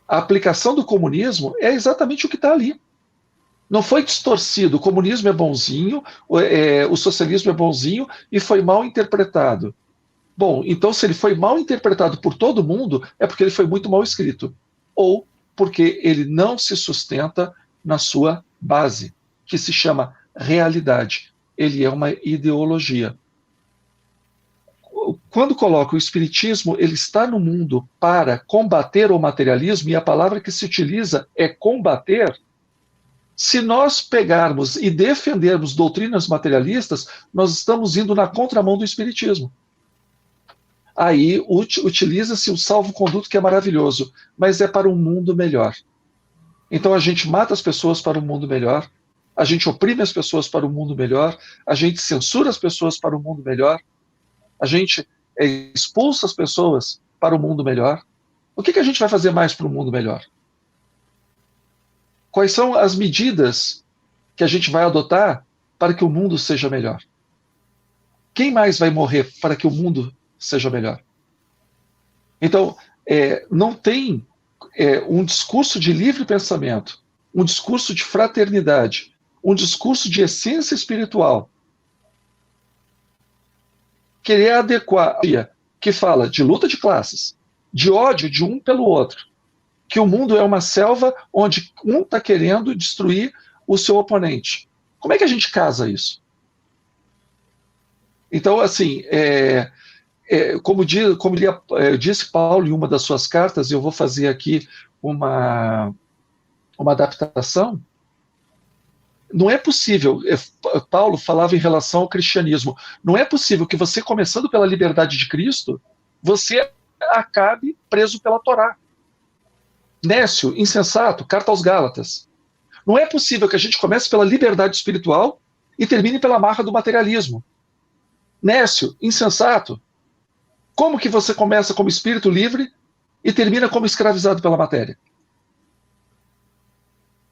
A aplicação do comunismo é exatamente o que está ali. Não foi distorcido. O comunismo é bonzinho, o socialismo é bonzinho e foi mal interpretado. Bom, então se ele foi mal interpretado por todo mundo, é porque ele foi muito mal escrito. Ou porque ele não se sustenta na sua base, que se chama realidade. Ele é uma ideologia. Quando coloca o espiritismo, ele está no mundo para combater o materialismo, e a palavra que se utiliza é combater. Se nós pegarmos e defendermos doutrinas materialistas, nós estamos indo na contramão do espiritismo. Aí utiliza-se o salvo-conduto, que é maravilhoso, mas é para um mundo melhor. Então a gente mata as pessoas para um mundo melhor, a gente oprime as pessoas para um mundo melhor, a gente censura as pessoas para um mundo melhor, a gente expulsa as pessoas para um mundo melhor. O que a gente vai fazer mais para um mundo melhor? Quais são as medidas que a gente vai adotar para que o mundo seja melhor? Quem mais vai morrer para que o mundo seja melhor? Então, não tem um discurso de livre pensamento, um discurso de fraternidade, um discurso de essência espiritual, que ele é adequado, que fala de luta de classes, de ódio de um pelo outro, que o mundo é uma selva onde um está querendo destruir o seu oponente. Como é que a gente casa isso? Então, assim, como disse Paulo em uma das suas cartas, eu vou fazer aqui uma adaptação. Não é possível, Paulo falava em relação ao cristianismo, não é possível que você, começando pela liberdade de Cristo, você acabe preso pela Torá. Nécio, insensato, carta aos Gálatas. Não é possível que a gente comece pela liberdade espiritual e termine pela marra do materialismo. Nécio, insensato, como que você começa como espírito livre e termina como escravizado pela matéria?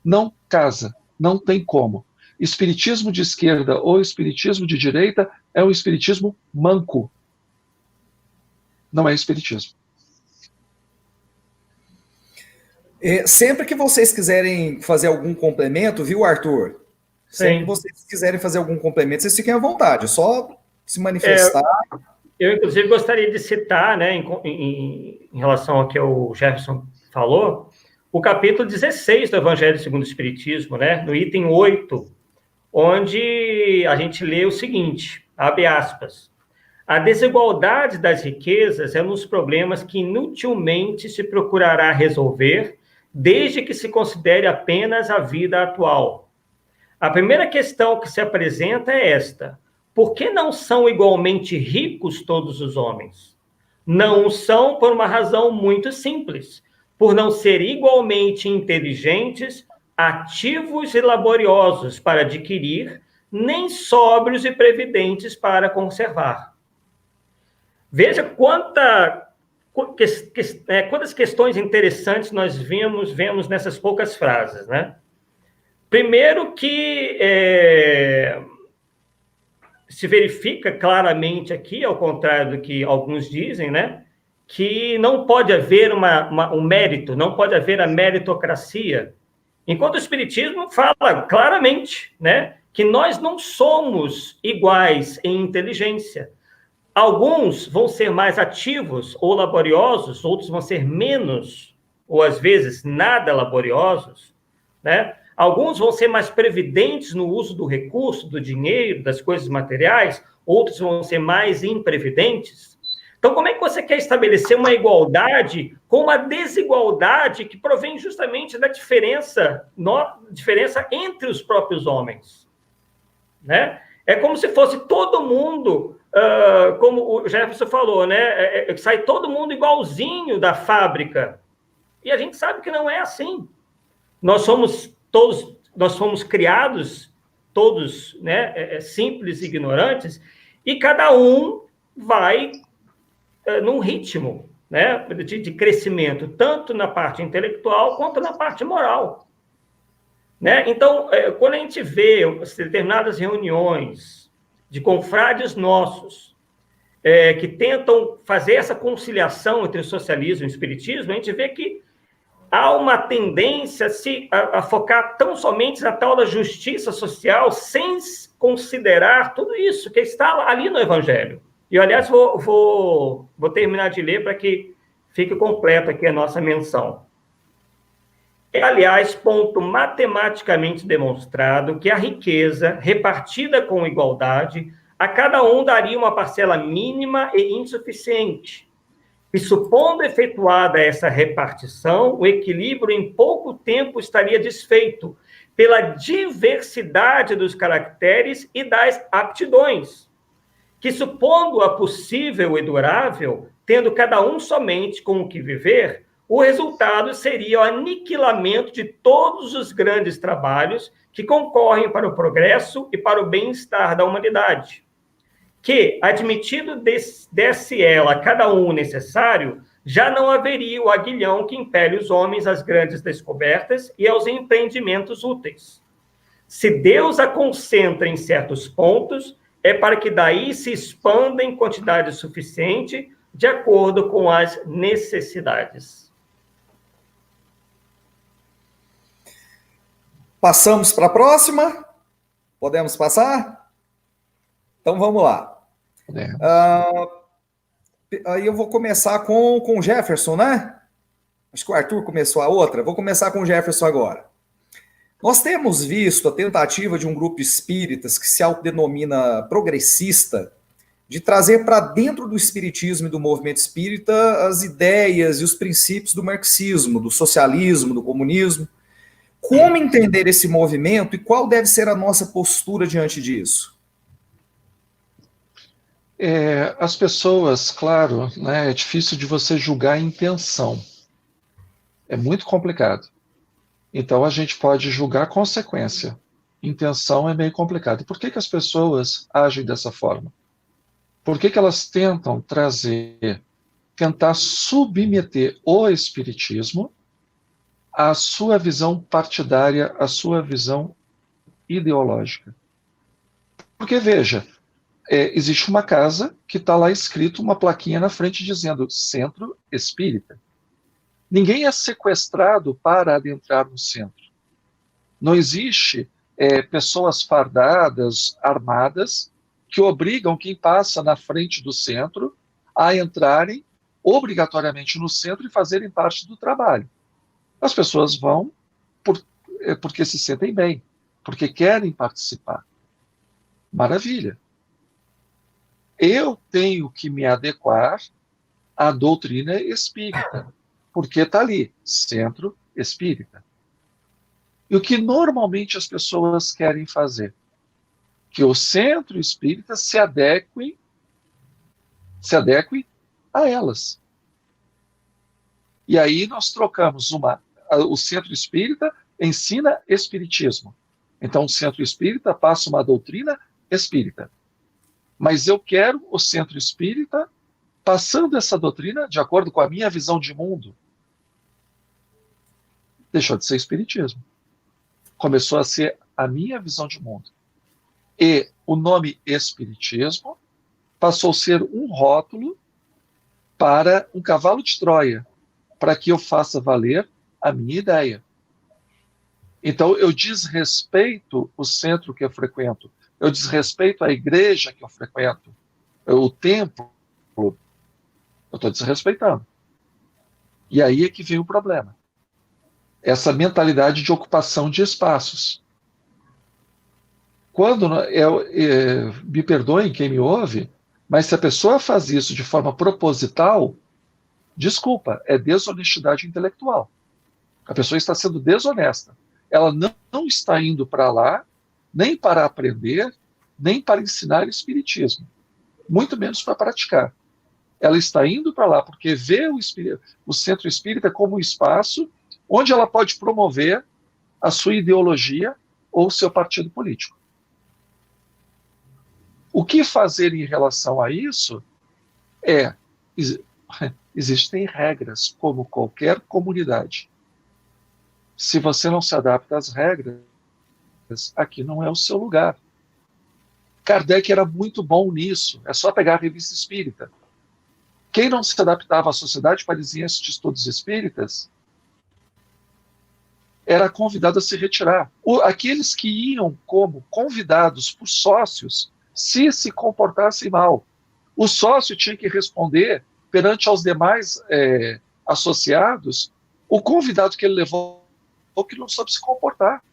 Não casa, não tem como. Espiritismo de esquerda ou espiritismo de direita é um espiritismo manco. Não é espiritismo. Sempre que vocês quiserem fazer algum complemento, viu, Arthur? Sempre que vocês quiserem fazer algum complemento, vocês fiquem à vontade, é só se manifestar. Eu, inclusive, gostaria de citar, né, em relação ao que o Jefferson falou, o capítulo 16 do Evangelho segundo o Espiritismo, né, no item 8, onde a gente lê o seguinte, abre aspas, a desigualdade das riquezas é um dos problemas que inutilmente se procurará resolver, desde que se considere apenas a vida atual. A primeira questão que se apresenta é esta: por que não são igualmente ricos todos os homens? Não são por uma razão muito simples, por não serem igualmente inteligentes, ativos e laboriosos para adquirir, nem sóbrios e previdentes para conservar. Veja quantas questões interessantes nós vemos nessas poucas frases, né? Primeiro que se verifica claramente aqui, ao contrário do que alguns dizem, né, que não pode haver um mérito, não pode haver a meritocracia, enquanto o Espiritismo fala claramente, né, que nós não somos iguais em inteligência. Alguns vão ser mais ativos ou laboriosos, outros vão ser menos, ou às vezes nada laboriosos, né? Alguns vão ser mais previdentes no uso do recurso, do dinheiro, das coisas materiais, outros vão ser mais imprevidentes. Então, como é que você quer estabelecer uma igualdade com uma desigualdade que provém justamente da diferença entre os próprios homens? Né? É como se fosse todo mundo, como o Jefferson falou, né? Sai todo mundo igualzinho da fábrica. E a gente sabe que não é assim. Nós fomos criados, todos, né, simples e ignorantes, e cada um vai num ritmo, né, de crescimento, tanto na parte intelectual quanto na parte moral. Né? Então, quando a gente vê determinadas reuniões de confrades nossos que tentam fazer essa conciliação entre o socialismo e o espiritismo, a gente vê que há uma tendência a focar tão somente na tal da justiça social, sem considerar tudo isso que está ali no Evangelho. E, aliás, vou terminar de ler para que fique completo aqui a nossa menção. É, aliás, ponto matematicamente demonstrado que a riqueza, repartida com igualdade, a cada um daria uma parcela mínima e insuficiente. E, supondo efetuada essa repartição, o equilíbrio em pouco tempo estaria desfeito pela diversidade dos caracteres e das aptidões, que, supondo-a possível e durável, tendo cada um somente com o que viver, o resultado seria o aniquilamento de todos os grandes trabalhos que concorrem para o progresso e para o bem-estar da humanidade. Que, admitido desse ela a cada um o necessário, já não haveria o aguilhão que impele os homens às grandes descobertas e aos empreendimentos úteis. Se Deus a concentra em certos pontos, é para que daí se expanda em quantidade suficiente de acordo com as necessidades. Passamos para a próxima? Podemos passar? Então vamos lá. Aí eu vou começar com o Jefferson, né? Acho que o Arthur começou a outra. Vou começar com o Jefferson agora. Nós temos visto a tentativa de um grupo espíritas que se autodenomina progressista de trazer para dentro do espiritismo e do movimento espírita as ideias e os princípios do marxismo, do socialismo, do comunismo. Como entender esse movimento e qual deve ser a nossa postura diante disso? As pessoas, claro, né, é difícil de você julgar a intenção. É muito complicado. Então a gente pode julgar a consequência. Intenção é meio complicado. Por que as pessoas agem dessa forma? Por que elas tentam tentar submeter o espiritismo à sua visão partidária, à sua visão ideológica? Porque, veja, existe uma casa que está lá escrito uma plaquinha na frente dizendo Centro Espírita. Ninguém é sequestrado para adentrar no centro. Não existe pessoas fardadas, armadas, que obrigam quem passa na frente do centro a entrarem obrigatoriamente no centro e fazerem parte do trabalho. As pessoas vão porque se sentem bem, porque querem participar. Maravilha. Eu tenho que me adequar à doutrina espírita, porque está ali, Centro Espírita. E o que normalmente as pessoas querem fazer? Que o Centro Espírita se adeque a elas. E aí nós trocamos o Centro Espírita ensina Espiritismo. Então o Centro Espírita passa uma doutrina espírita. Mas eu quero o Centro Espírita passando essa doutrina de acordo com a minha visão de mundo. Deixou de ser Espiritismo. Começou a ser a minha visão de mundo. E o nome Espiritismo passou a ser um rótulo para um cavalo de Troia, para que eu faça valer a minha ideia. Então, eu desrespeito o centro que eu frequento, eu desrespeito a igreja que eu frequento, o templo, eu estou desrespeitando. E aí é que vem o problema. Essa mentalidade de ocupação de espaços. Quando me perdoem quem me ouve, mas se a pessoa faz isso de forma proposital, desculpa, é desonestidade intelectual. A pessoa está sendo desonesta. Ela não está indo para lá, nem para aprender, nem para ensinar espiritismo. Muito menos para praticar. Ela está indo para lá porque vê o centro espírita como um espaço onde ela pode promover a sua ideologia ou o seu partido político. O que fazer em relação a isso existem regras, como qualquer comunidade. Se você não se adapta às regras, aqui não é o seu lugar. Kardec era muito bom nisso, é só pegar a revista espírita. Quem não se adaptava à Sociedade Parisiense de Estudos Espíritas era convidado a se retirar. Aqueles que iam como convidados por sócios, se comportassem mal, o sócio tinha que responder perante aos demais associados o convidado que ele levou que não soube se comportar.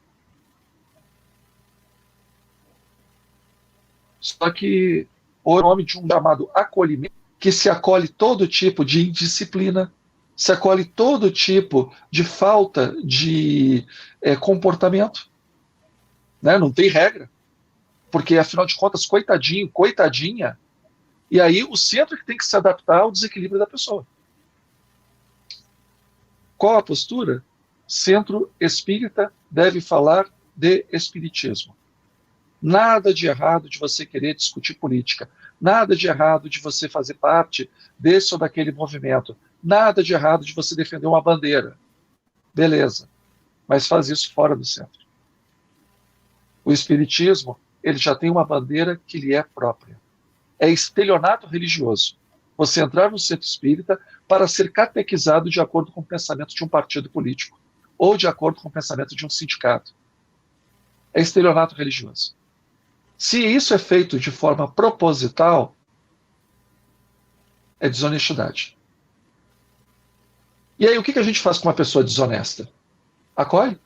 Só que o nome de um chamado acolhimento, que se acolhe todo tipo de indisciplina, se acolhe todo tipo de falta de comportamento. Né? Não tem regra. Porque, afinal de contas, coitadinho, coitadinha, e aí o centro que tem que se adaptar ao desequilíbrio da pessoa. Qual a postura? Centro Espírita deve falar de espiritismo. Nada de errado de você querer discutir política. Nada de errado de você fazer parte desse ou daquele movimento. Nada de errado de você defender uma bandeira. Beleza. Mas faz isso fora do centro. O espiritismo, ele já tem uma bandeira que lhe é própria. É estelionato religioso. Você entrar no centro espírita para ser catequizado de acordo com o pensamento de um partido político ou de acordo com o pensamento de um sindicato. É estelionato religioso. Se isso é feito de forma proposital, é desonestidade. E aí, o que a gente faz com uma pessoa desonesta? Acolhe?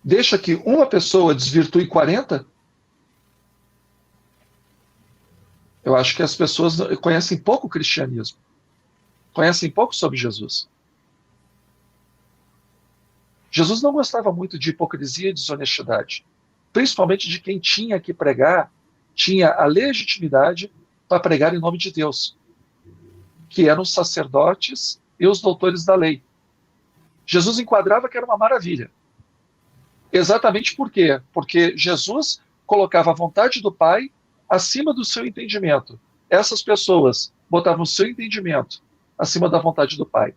Deixa que uma pessoa desvirtue 40? Eu acho que as pessoas conhecem pouco o cristianismo, conhecem pouco sobre Jesus. Jesus não gostava muito de hipocrisia e desonestidade, principalmente de quem tinha que pregar, tinha a legitimidade para pregar em nome de Deus, que eram os sacerdotes e os doutores da lei. Jesus enquadrava que era uma maravilha. Exatamente por quê? Porque Jesus colocava a vontade do Pai acima do seu entendimento. Essas pessoas botavam o seu entendimento acima da vontade do Pai.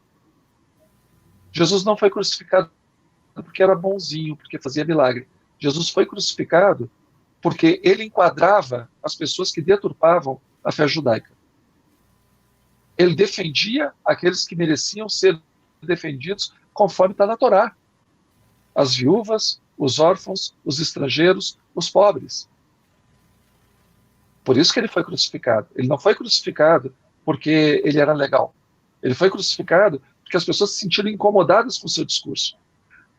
Jesus não foi crucificado porque era bonzinho, porque fazia milagre. Jesus foi crucificado porque ele enquadrava as pessoas que deturpavam a fé judaica. Ele defendia aqueles que mereciam ser defendidos conforme está na Torá. As viúvas, os órfãos, os estrangeiros, os pobres. Por isso que ele foi crucificado. Ele não foi crucificado porque ele era legal. Ele foi crucificado porque as pessoas se sentiram incomodadas com o seu discurso.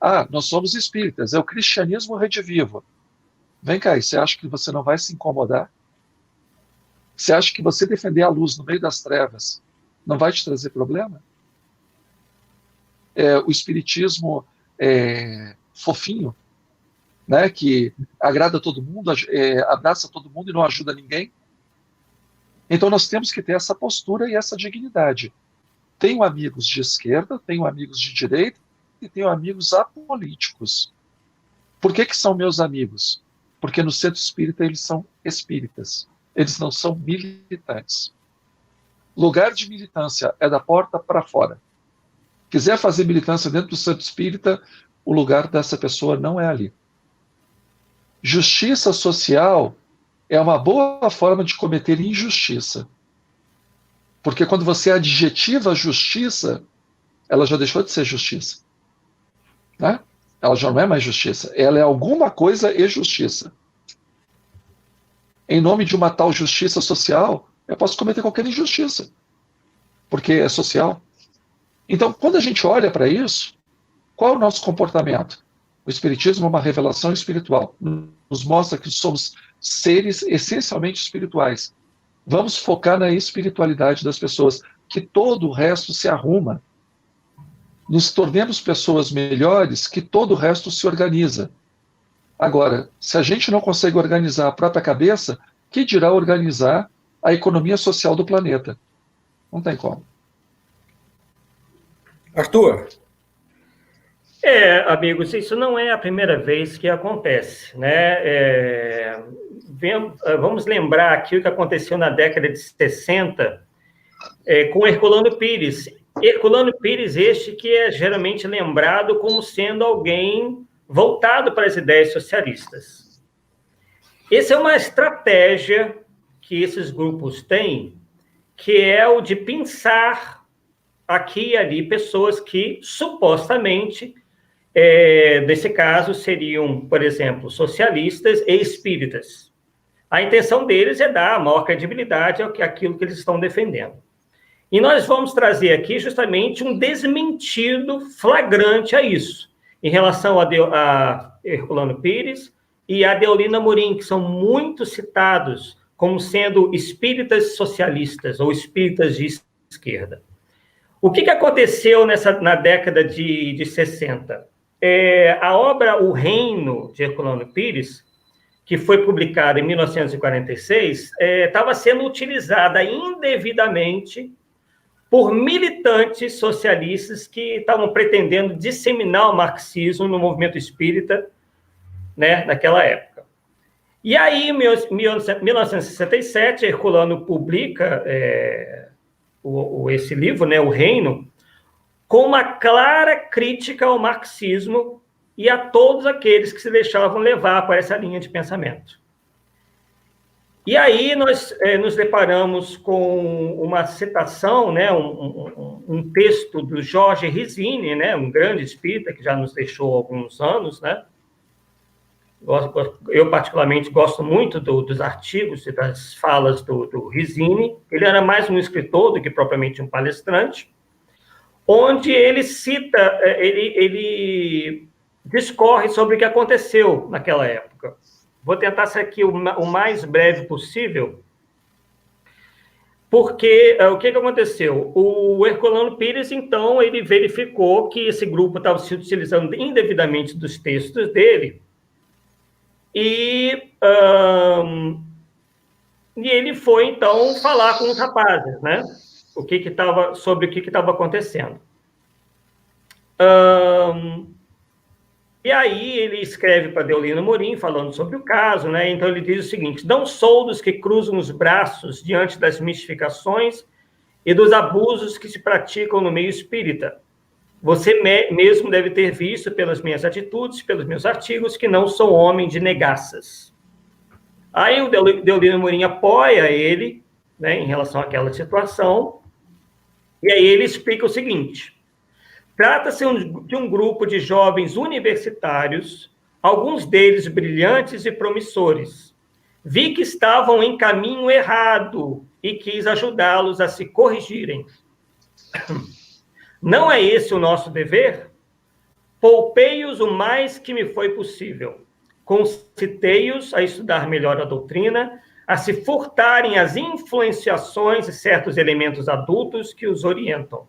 Ah, nós somos espíritas, é o cristianismo redivivo. Vem cá, e você acha que você não vai se incomodar? Você acha que você defender a luz no meio das trevas não vai te trazer problema? O espiritismo fofinho, né, que agrada todo mundo, abraça todo mundo e não ajuda ninguém. Então nós temos que ter essa postura e essa dignidade. Tenho amigos de esquerda, tenho amigos de direita e tenho amigos apolíticos. Por que são meus amigos? Porque no centro espírita eles são espíritas. Eles não são militantes. Lugar de militância é da porta para fora. Quiser fazer militância dentro do centro espírita, o lugar dessa pessoa não é ali. Justiça social é uma boa forma de cometer injustiça. Porque quando você adjetiva a justiça, ela já deixou de ser justiça. Né? Ela já não é mais justiça. Ela é alguma coisa e justiça. Em nome de uma tal justiça social, eu posso cometer qualquer injustiça. Porque é social. Então, quando a gente olha para isso, qual é o nosso comportamento? O Espiritismo é uma revelação espiritual. Nos mostra que somos seres essencialmente espirituais. Vamos focar na espiritualidade das pessoas, que todo o resto se arruma. Nos tornemos pessoas melhores, que todo o resto se organiza. Agora, se a gente não consegue organizar a própria cabeça, que dirá organizar a economia social do planeta? Não tem como. Arthur? Amigos, isso não é a primeira vez que acontece, né? Vamos lembrar aqui o que aconteceu na década de 60 com Herculano Pires. Herculano Pires, este que é geralmente lembrado como sendo alguém voltado para as ideias socialistas. Essa é uma estratégia que esses grupos têm, que é o de pensar aqui e ali pessoas que supostamente, nesse caso, seriam, por exemplo, socialistas e espíritas. A intenção deles é dar a maior credibilidade àquilo que eles estão defendendo. E nós vamos trazer aqui justamente um desmentido flagrante a isso, em relação a Herculano Pires e a Deolina Amorim, que são muito citados como sendo espíritas socialistas ou espíritas de esquerda. O que aconteceu na década de 60? A obra O Reino, de Herculano Pires, que foi publicada em 1946, estava sendo utilizada indevidamente por militantes socialistas que estavam pretendendo disseminar o marxismo no movimento espírita, né, naquela época. E aí, em 1967, Herculano publica esse livro, né, O Reino, com uma clara crítica ao marxismo e a todos aqueles que se deixavam levar por essa linha de pensamento. E aí nós nos deparamos com uma citação, né, um texto do Jorge Risini, né, um grande espírita que já nos deixou há alguns anos, né? Eu, particularmente, gosto muito dos artigos e das falas do Risini. Ele era mais um escritor do que propriamente um palestrante, onde ele cita, ele discorre sobre o que aconteceu naquela época. Vou tentar ser aqui o mais breve possível. Porque o que aconteceu? O Herculano Pires, então, ele verificou que esse grupo estava se utilizando indevidamente dos textos dele e ele foi, então, falar com os rapazes, né? Sobre o que estava acontecendo. E aí ele escreve para Deolino Amorim, falando sobre o caso, né? Então ele diz o seguinte: não sou dos que cruzam os braços diante das mistificações e dos abusos que se praticam no meio espírita. Você mesmo deve ter visto pelas minhas atitudes, pelos meus artigos, que não sou homem de negaças. Aí o Deolino Amorim apoia ele, né, em relação àquela situação, e aí ele explica o seguinte: trata-se de um grupo de jovens universitários, alguns deles brilhantes e promissores. Vi que estavam em caminho errado e quis ajudá-los a se corrigirem. Não é esse o nosso dever? Poupei-os o mais que me foi possível. Concitei-os a estudar melhor a doutrina, a se furtarem as influenciações de certos elementos adultos que os orientam.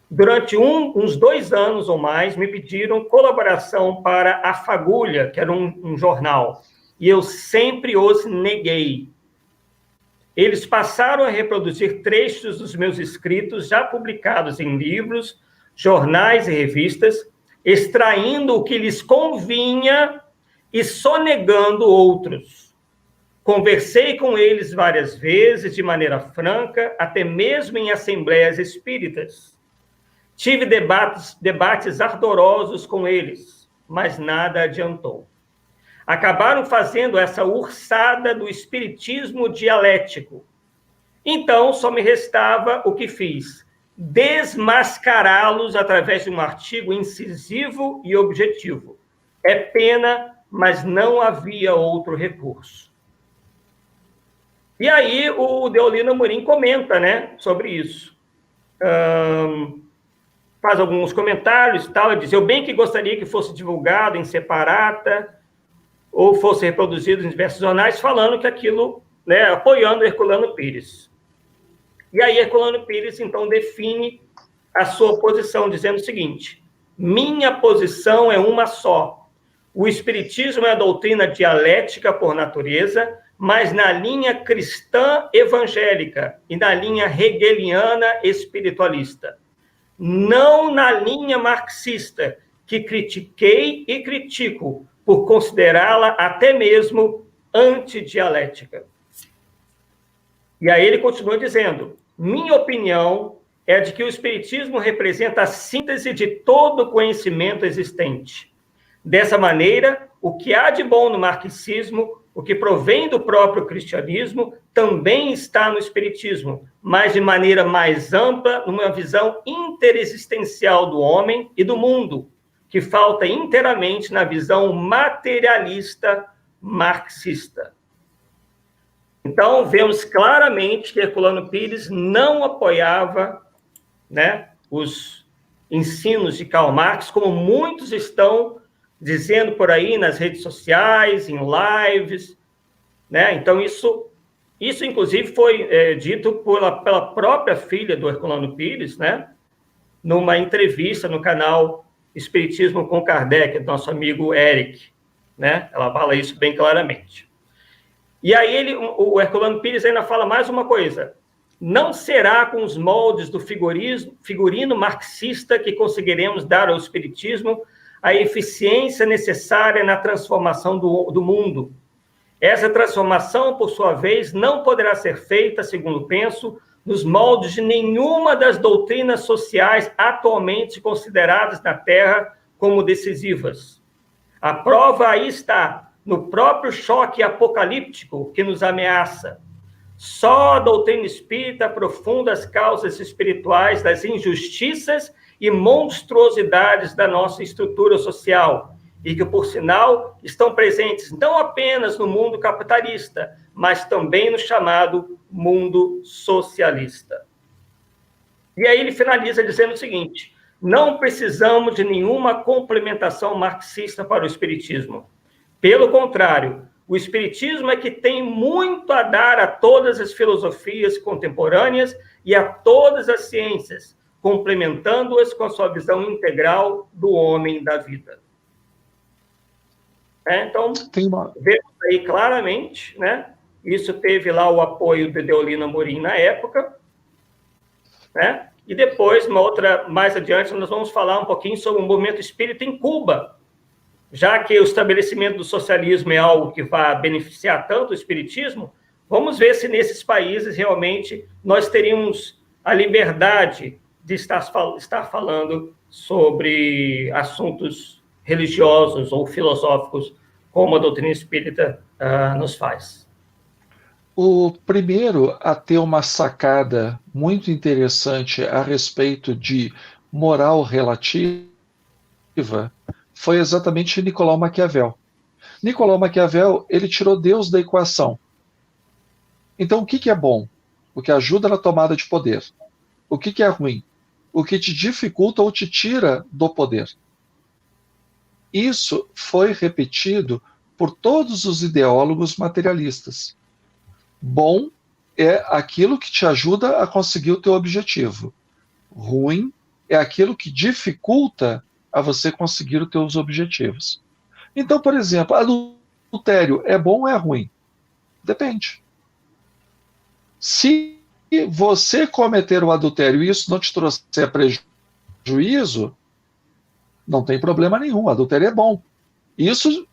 Durante uns 2 anos ou mais, me pediram colaboração para a Fagulha, que era um jornal, e eu sempre os neguei. Eles passaram a reproduzir trechos dos meus escritos, já publicados em livros, jornais e revistas, extraindo o que lhes convinha e sonegando outros. Conversei com eles várias vezes, de maneira franca, até mesmo em assembleias espíritas. Tive debates ardorosos com eles, mas nada adiantou. Acabaram fazendo essa ursada do espiritismo dialético. Então, só me restava o que fiz: desmascará-los através de um artigo incisivo e objetivo. É pena, mas não havia outro recurso. E aí o Deolino Amorim comenta, né, sobre isso. Faz alguns comentários e tal, e diz: eu bem que gostaria que fosse divulgado em separata, ou fosse reproduzido em diversos jornais, falando que aquilo, né, apoiando Herculano Pires. E aí Herculano Pires, então, define a sua posição, dizendo o seguinte: minha posição é uma só. O espiritismo é a doutrina dialética por natureza, mas na linha cristã evangélica e na linha hegeliana espiritualista. Não na linha marxista, que critiquei e critico, por considerá-la até mesmo antidialética. E aí ele continua dizendo: minha opinião é de que o espiritismo representa a síntese de todo o conhecimento existente. Dessa maneira, o que há de bom no marxismo, o que provém do próprio cristianismo, também está no espiritismo, mas de maneira mais ampla, numa visão interexistencial do homem e do mundo, que falta inteiramente na visão materialista marxista. Então, vemos claramente que Herculano Pires não apoiava, né, os ensinos de Karl Marx, como muitos estão dizendo por aí nas redes sociais, em lives, né? Então, isso inclusive, foi dito pela própria filha do Herculano Pires, né, numa entrevista no canal Espiritismo com Kardec, do nosso amigo Eric, né? Ela fala isso bem claramente. E aí o Herculano Pires ainda fala mais uma coisa: não será com os moldes do figurino marxista que conseguiremos dar ao espiritismo a eficiência necessária na transformação do mundo. Essa transformação, por sua vez, não poderá ser feita, segundo penso, nos moldes de nenhuma das doutrinas sociais atualmente consideradas na Terra como decisivas. A prova aí está, no próprio choque apocalíptico que nos ameaça. Só a doutrina espírita aprofunda as causas espirituais das injustiças e monstruosidades da nossa estrutura social, e que, por sinal, estão presentes não apenas no mundo capitalista, mas também no chamado mundo socialista. E aí ele finaliza dizendo o seguinte: não precisamos de nenhuma complementação marxista para o espiritismo. Pelo contrário, O Espiritismo é que tem muito a dar a todas as filosofias contemporâneas e a todas as ciências, complementando-as com a sua visão integral do homem da vida. Então, vemos aí claramente, né? Isso teve lá o apoio de Deolina Amorim na época, né? E depois, mais adiante, nós vamos falar um pouquinho sobre o movimento espírita em Cuba, já que o estabelecimento do socialismo é algo que vai beneficiar tanto o espiritismo, vamos ver se nesses países realmente nós teríamos a liberdade de estar falando sobre assuntos religiosos ou filosóficos, como a doutrina espírita nos faz. O primeiro a ter uma sacada muito interessante a respeito de moral relativa foi exatamente Nicolau Maquiavel. Nicolau Maquiavel, ele tirou Deus da equação. Então, o que é bom? O que ajuda na tomada de poder. O que é ruim? O que te dificulta ou te tira do poder. Isso foi repetido por todos os ideólogos materialistas. Bom é aquilo que te ajuda a conseguir o teu objetivo. Ruim é aquilo que dificulta a você conseguir os teus objetivos. Então, por exemplo, adultério é bom ou é ruim? Depende. Se você cometer o adultério e isso não te trouxer prejuízo, não tem problema nenhum, adultério é bom. Isso,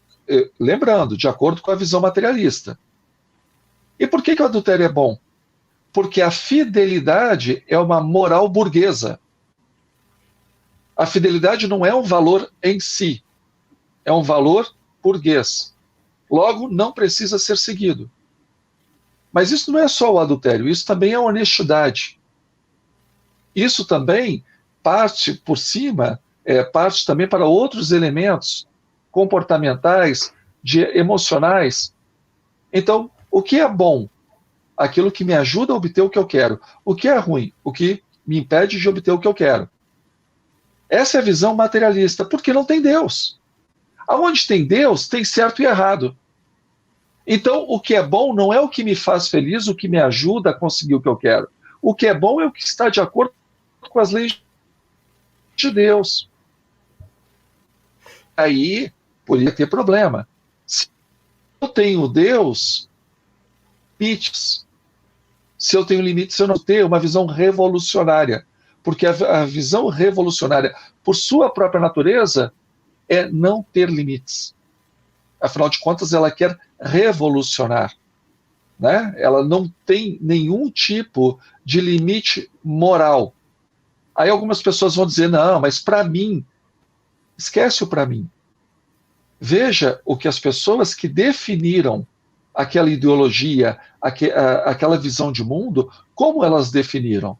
lembrando, de acordo com a visão materialista. E por que o adultério é bom? Porque a fidelidade é uma moral burguesa. A fidelidade não é um valor em si, é um valor burguês. Logo, não precisa ser seguido. Mas isso não é só o adultério, isso também é a honestidade. Isso também parte por cima, parte também para outros elementos comportamentais, emocionais. Então, o que é bom? Aquilo que me ajuda a obter o que eu quero. O que é ruim? O que me impede de obter o que eu quero. Essa é a visão materialista, porque não tem Deus. Aonde tem Deus, tem certo e errado. Então, o que é bom não é o que me faz feliz, o que me ajuda a conseguir o que eu quero. O que é bom é o que está de acordo com as leis de Deus. Aí, poderia ter problema. Se eu tenho Deus, limites. Se eu tenho limites, eu não tenho uma visão revolucionária. Porque a visão revolucionária, por sua própria natureza, é não ter limites. Afinal de contas, ela quer revolucionar. Né? Ela não tem nenhum tipo de limite moral. Aí algumas pessoas vão dizer, não, mas para mim, esquece o para mim. Veja o que as pessoas que definiram aquela ideologia, aquela visão de mundo, como elas definiram.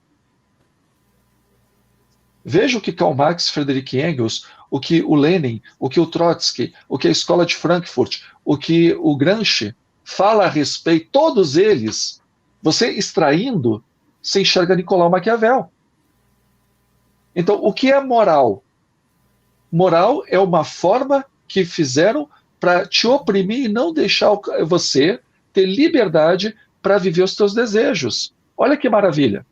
Veja o que Karl Marx, Friedrich Engels, o que o Lenin, o que o Trotsky, o que a Escola de Frankfurt, o que o Gramsci fala a respeito, todos eles, você extraindo, você enxerga Nicolau Maquiavel. Então, o que é moral? Moral é uma forma que fizeram para te oprimir e não deixar você ter liberdade para viver os teus desejos. Olha que maravilha.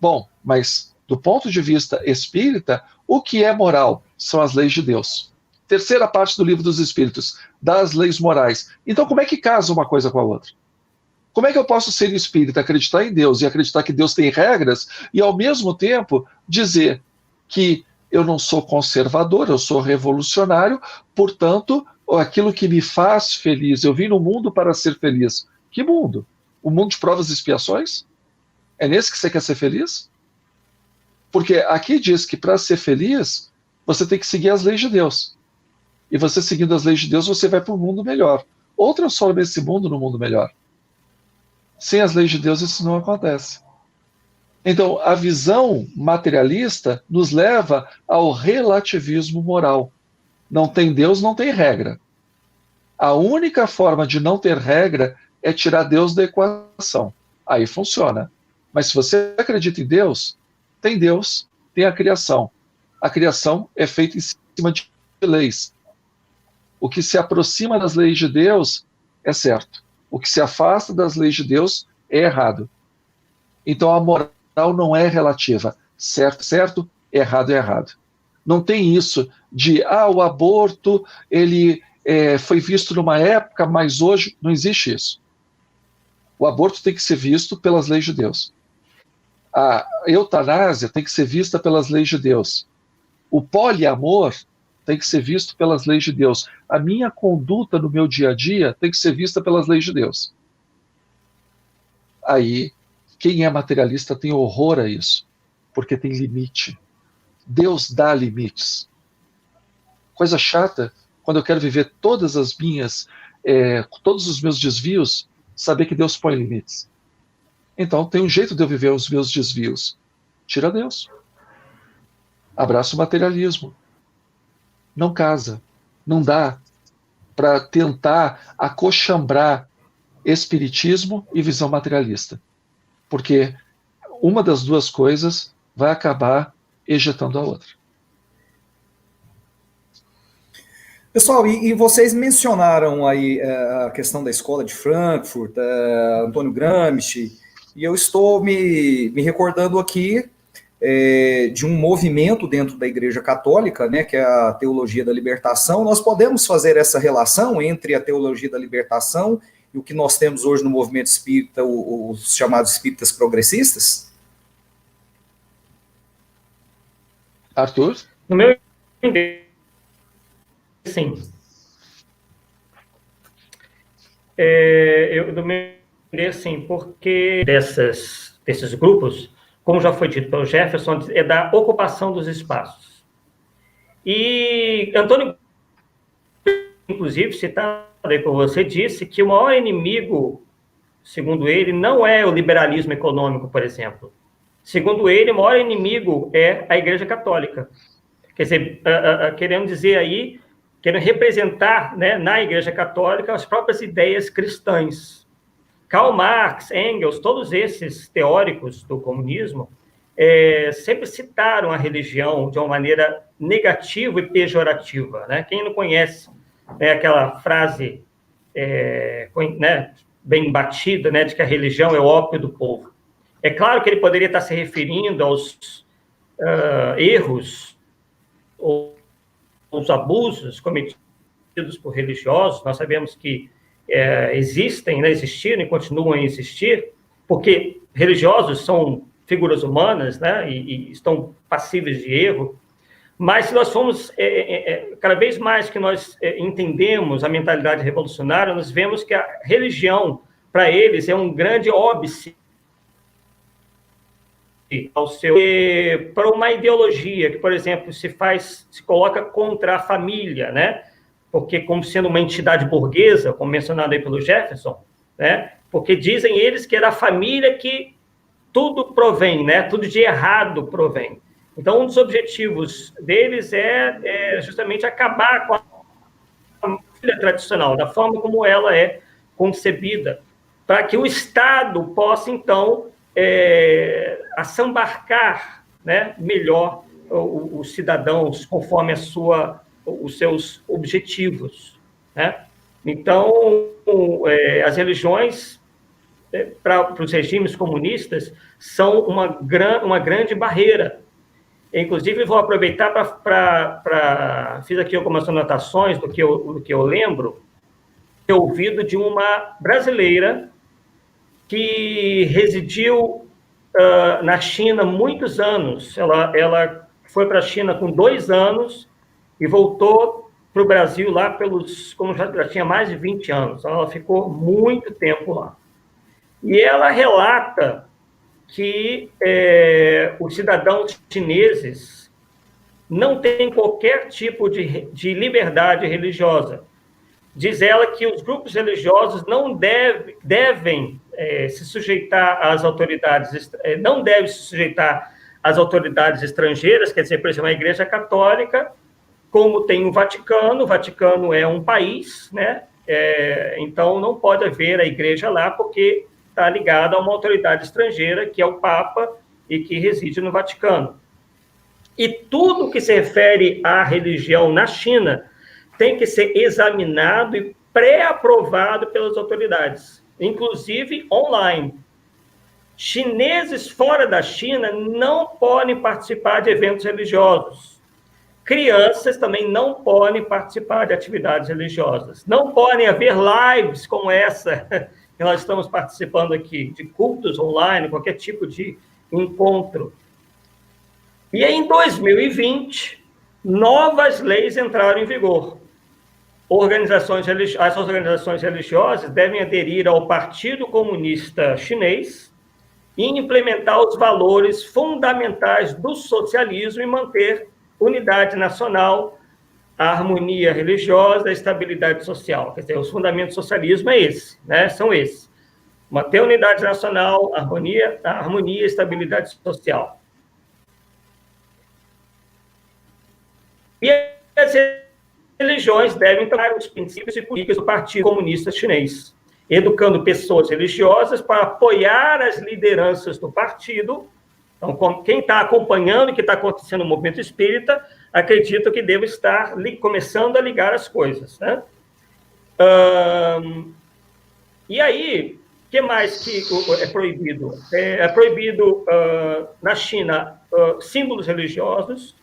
Bom, mas do ponto de vista espírita, o que é moral? São as leis de Deus. Terceira parte do Livro dos Espíritos, das leis morais. Então, como é que casa uma coisa com a outra? Como é que eu posso ser espírita, acreditar em Deus e acreditar que Deus tem regras e, ao mesmo tempo, dizer que eu não sou conservador, eu sou revolucionário, portanto, aquilo que me faz feliz, eu vim no mundo para ser feliz. Que mundo? O mundo de provas e expiações? É nesse que você quer ser feliz? Porque aqui diz que para ser feliz, você tem que seguir as leis de Deus. E você seguindo as leis de Deus, você vai para um mundo melhor. Ou transforma esse mundo num mundo melhor. Sem as leis de Deus, isso não acontece. Então, a visão materialista nos leva ao relativismo moral. Não tem Deus, não tem regra. A única forma de não ter regra é tirar Deus da equação. Aí funciona. Mas se você acredita em Deus, tem a criação. A criação é feita em cima de leis. O que se aproxima das leis de Deus é certo. O que se afasta das leis de Deus é errado. Então a moral não é relativa. Certo, certo, errado, errado. Não tem isso de, o aborto, ele foi visto numa época, mas hoje não existe isso. O aborto tem que ser visto pelas leis de Deus. A eutanásia tem que ser vista pelas leis de Deus. O poliamor tem que ser visto pelas leis de Deus. A minha conduta no meu dia a dia tem que ser vista pelas leis de Deus. Aí, quem é materialista tem horror a isso, porque tem limite. Deus dá limites. Coisa chata, quando eu quero viver todas as minhas, todos os meus desvios, saber que Deus põe limites. Então, tem um jeito de eu viver os meus desvios. Tira Deus. Abraça o materialismo. Não casa. Não dá para tentar acochambrar espiritismo e visão materialista. Porque uma das duas coisas vai acabar ejetando a outra. Pessoal, e vocês mencionaram aí a questão da escola de Frankfurt, Antônio Gramsci, e eu estou me recordando aqui de um movimento dentro da Igreja Católica, né, que é a Teologia da Libertação. Nós podemos fazer essa relação entre a Teologia da Libertação e o que nós temos hoje no movimento espírita, os chamados espíritas progressistas? Arthur? No meu entender, sim. No meu entender, sim, porque desses grupos, como já foi dito pelo Jefferson, é da ocupação dos espaços. E Antônio, inclusive, citado aí por você, disse que o maior inimigo, segundo ele, não é o liberalismo econômico, por exemplo. Segundo ele, o maior inimigo é a Igreja Católica. Quer dizer, querendo dizer aí, querendo representar, né, na Igreja Católica as próprias ideias cristãs. Karl Marx, Engels, todos esses teóricos do comunismo sempre citaram a religião de uma maneira negativa e pejorativa. Né? Quem não conhece aquela frase né, bem batida, né, de que a religião é o ópio do povo. É claro que ele poderia estar se referindo aos erros ou os abusos cometidos por religiosos. Nós sabemos que existem, né, existiram e continuam a existir, porque religiosos são figuras humanas, né, e estão passíveis de erro. Mas se nós formos, cada vez mais que nós entendemos a mentalidade revolucionária, nós vemos que a religião, para eles, é um grande óbice para uma ideologia que, por exemplo, se coloca contra a família, né? Porque como sendo uma entidade burguesa, como mencionado aí pelo Jefferson, né? Porque dizem eles que é da família que tudo provém, né? Tudo de errado provém. Então, um dos objetivos deles é justamente acabar com a família tradicional, da forma como ela é concebida, para que o Estado possa, então, assambarcar, né, melhor os cidadãos conforme os seus objetivos. Né? Então, as religiões, para os regimes comunistas, são uma grande barreira. Inclusive, vou aproveitar para... Fiz aqui algumas anotações do que eu lembro, ter ouvido de uma brasileira que residiu na China muitos anos. Ela foi para a China com 2 anos e voltou para o Brasil lá como já tinha mais de 20 anos. Então, ela ficou muito tempo lá. E ela relata que os cidadãos chineses não têm qualquer tipo de liberdade religiosa. Diz ela que os grupos religiosos não devem se sujeitar às autoridades, não devem se sujeitar às autoridades estrangeiras, quer dizer, por exemplo, a Igreja Católica, como tem o Vaticano é um país, né? Então não pode haver a igreja lá, porque está ligada a uma autoridade estrangeira, que é o Papa, e que reside no Vaticano. E tudo que se refere à religião na China tem que ser examinado e pré-aprovado pelas autoridades, inclusive online. Chineses fora da China não podem participar de eventos religiosos. Crianças também não podem participar de atividades religiosas. Não podem haver lives como essa que nós estamos participando aqui, de cultos online, qualquer tipo de encontro. E em 2020, novas leis entraram em vigor. As organizações religiosas devem aderir ao Partido Comunista Chinês e implementar os valores fundamentais do socialismo e manter unidade nacional, a harmonia religiosa, a estabilidade social. Quer dizer, os fundamentos do socialismo são esses. Manter a unidade nacional, a harmonia e a estabilidade social. E as religiões devem tomar os princípios e políticas do Partido Comunista Chinês, educando pessoas religiosas para apoiar as lideranças do partido. Então, quem está acompanhando o que está acontecendo no movimento espírita, acredita que deve estar começando a ligar as coisas, né? E aí, o que mais que é proibido? É proibido, na China, símbolos religiosos.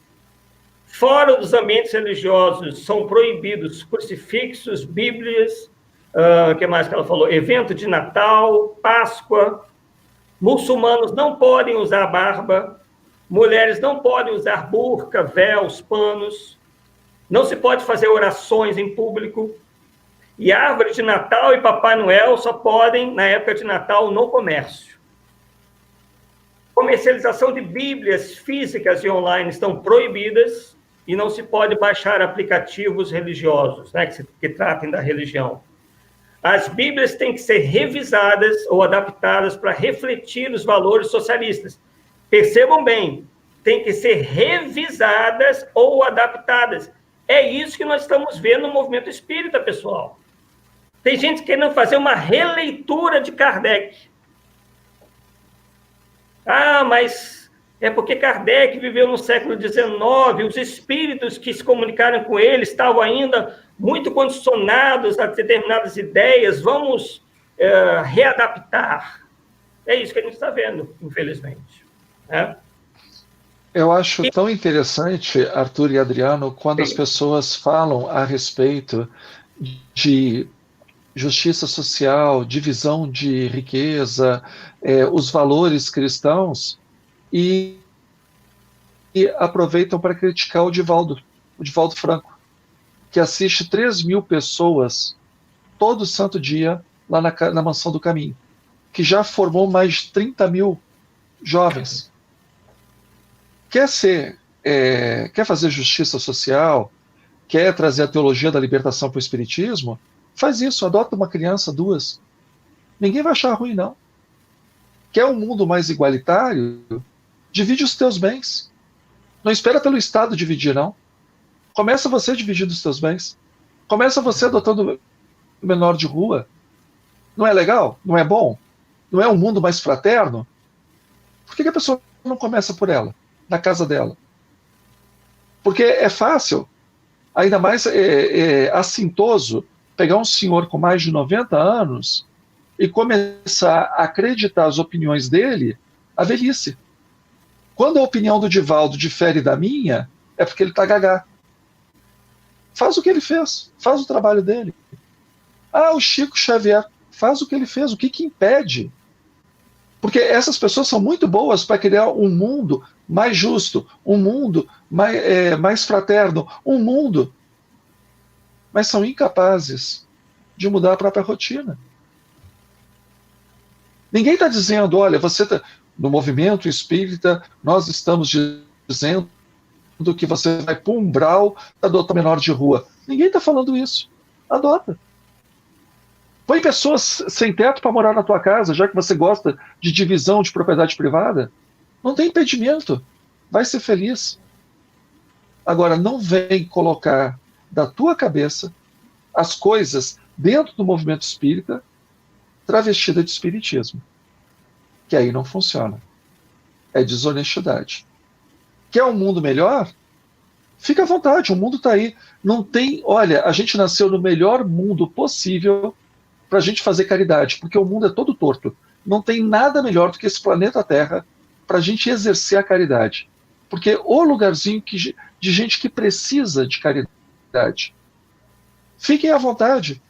Fora dos ambientes religiosos, são proibidos crucifixos, bíblias, o que mais que ela falou? Evento de Natal, Páscoa. Muçulmanos não podem usar barba, mulheres não podem usar burca, véus, panos, não se pode fazer orações em público, e árvore de Natal e Papai Noel só podem, na época de Natal, no comércio. Comercialização de bíblias físicas e online estão proibidas, e não se pode baixar aplicativos religiosos, né, que tratem da religião. As Bíblias têm que ser revisadas ou adaptadas para refletir os valores socialistas. Percebam bem, tem que ser revisadas ou adaptadas. É isso que nós estamos vendo no movimento espírita, pessoal. Tem gente querendo fazer uma releitura de Kardec. Ah, mas é porque Kardec viveu no século XIX, os espíritos que se comunicaram com ele estavam ainda muito condicionados a determinadas ideias, vamos readaptar. É isso que a gente está vendo, infelizmente. Né? Eu acho tão interessante, Arthur e Adriano, quando as pessoas falam a respeito de justiça social, divisão de riqueza, os valores cristãos, e aproveitam para criticar o Divaldo Franco, que assiste 3.000 pessoas todo santo dia lá na Mansão do Caminho, que já formou mais de 30.000 jovens. Quer fazer justiça social, quer trazer a teologia da libertação para o espiritismo, faz isso, adota uma criança, 2. Ninguém vai achar ruim, não. Quer um mundo mais igualitário? Divide os teus bens. Não espera pelo Estado dividir, não. Começa você dividindo os seus bens. Começa você adotando o menor de rua. Não é legal? Não é bom? Não é um mundo mais fraterno? Por que a pessoa não começa por ela, na casa dela? Porque é fácil, ainda mais assintoso, pegar um senhor com mais de 90 anos e começar a acreditar as opiniões dele à velhice. Quando a opinião do Divaldo difere da minha, é porque ele está gagá. Faz o que ele fez, faz o trabalho dele. Ah, o Chico Xavier, faz o que ele fez, o que impede? Porque essas pessoas são muito boas para criar um mundo mais justo, um mundo mais fraterno, um mundo, mas são incapazes de mudar a própria rotina. Ninguém está dizendo, olha, no movimento espírita, nós estamos dizendo que você vai para um umbral adotar menor de rua. Ninguém está falando isso. Adota. Põe pessoas sem teto para morar na tua casa, já que você gosta de divisão de propriedade privada. Não tem impedimento. Vai ser feliz. Agora, não vem colocar da tua cabeça as coisas dentro do movimento espírita travestida de espiritismo. Que aí não funciona. É desonestidade. Quer um mundo melhor? Fica à vontade, o mundo está aí. Não tem, olha, a gente nasceu no melhor mundo possível para a gente fazer caridade, porque o mundo é todo torto. Não tem nada melhor do que esse planeta Terra para a gente exercer a caridade. Porque o lugarzinho de gente que precisa de caridade. Fiquem à vontade.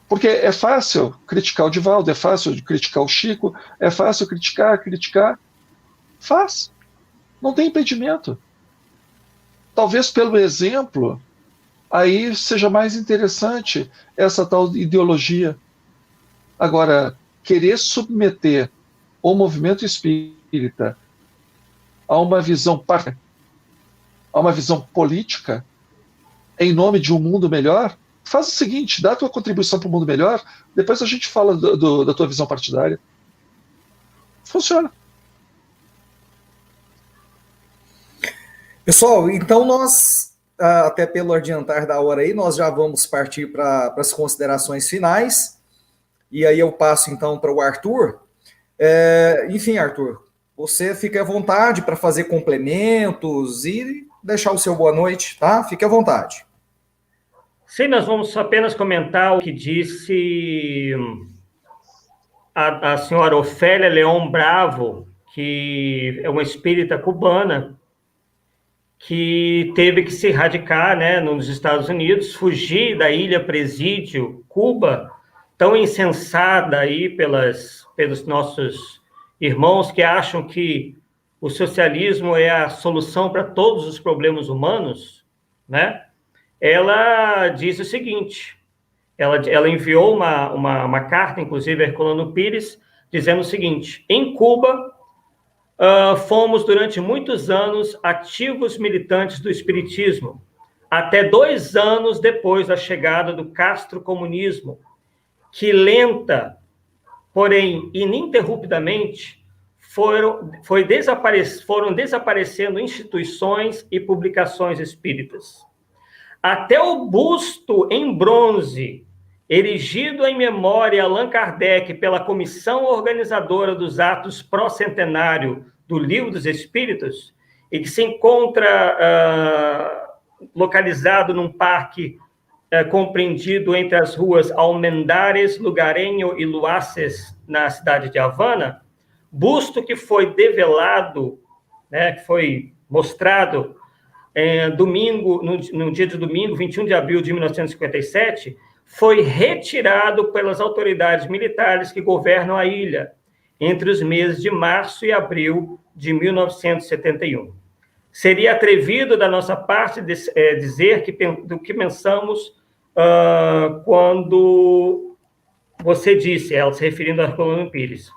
Porque é fácil criticar o Divaldo, é fácil criticar o Chico, é fácil criticar. Faz. Não tem impedimento. Talvez pelo exemplo, aí seja mais interessante essa tal ideologia. Agora, querer submeter o movimento espírita a uma visão política, em nome de um mundo melhor, faz o seguinte, dá a tua contribuição para o mundo melhor, depois a gente fala da tua visão partidária. Funciona. Pessoal, então nós, até pelo adiantar da hora aí, nós já vamos partir para as considerações finais, e aí eu passo então para o Arthur. Enfim, Arthur, você fique à vontade para fazer complementos e deixar o seu boa noite, tá? Fique à vontade. Sim, nós vamos apenas comentar o que disse a senhora Ofélia Leão Bravo, que é uma espírita cubana, que teve que se radicar, né, nos Estados Unidos, fugir da ilha presídio, Cuba, tão incensada aí pelos nossos irmãos que acham que o socialismo é a solução para todos os problemas humanos, né? Ela diz o seguinte, ela enviou uma carta, inclusive, a Herculano Pires, dizendo o seguinte: em Cuba, fomos durante muitos anos ativos militantes do espiritismo, até 2 anos depois da chegada do castrocomunismo, que lenta, porém ininterruptamente, foram desaparecendo instituições e publicações espíritas. Até o busto em bronze, erigido em memória a Allan Kardec pela comissão organizadora dos atos pró-centenário do Livro dos Espíritos, e que se encontra localizado num parque compreendido entre as ruas Almendares, Lugareño e Luaces, na cidade de Havana, busto que foi develado, né, que foi mostrado no dia de domingo, 21 de abril de 1957, foi retirado pelas autoridades militares que governam a ilha entre os meses de março e abril de 1971. Seria atrevido da nossa parte dizer do que pensamos quando você disse, ela se referindo a Herculano Pires,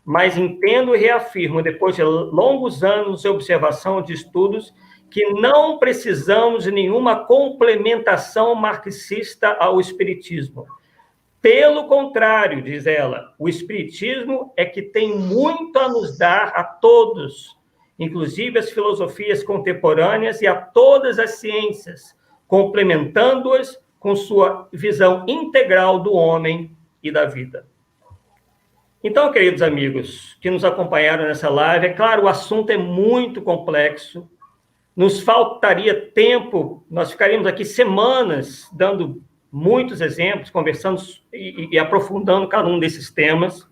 mas entendo e reafirmo, depois de longos anos de observação de estudos, que não precisamos de nenhuma complementação marxista ao espiritismo. Pelo contrário, diz ela, o espiritismo é que tem muito a nos dar a todos, inclusive as filosofias contemporâneas e a todas as ciências, complementando-as com sua visão integral do homem e da vida. Então, queridos amigos que nos acompanharam nessa live, é claro, o assunto é muito complexo, nos faltaria tempo, nós ficaríamos aqui semanas dando muitos exemplos, conversando e aprofundando cada um desses temas.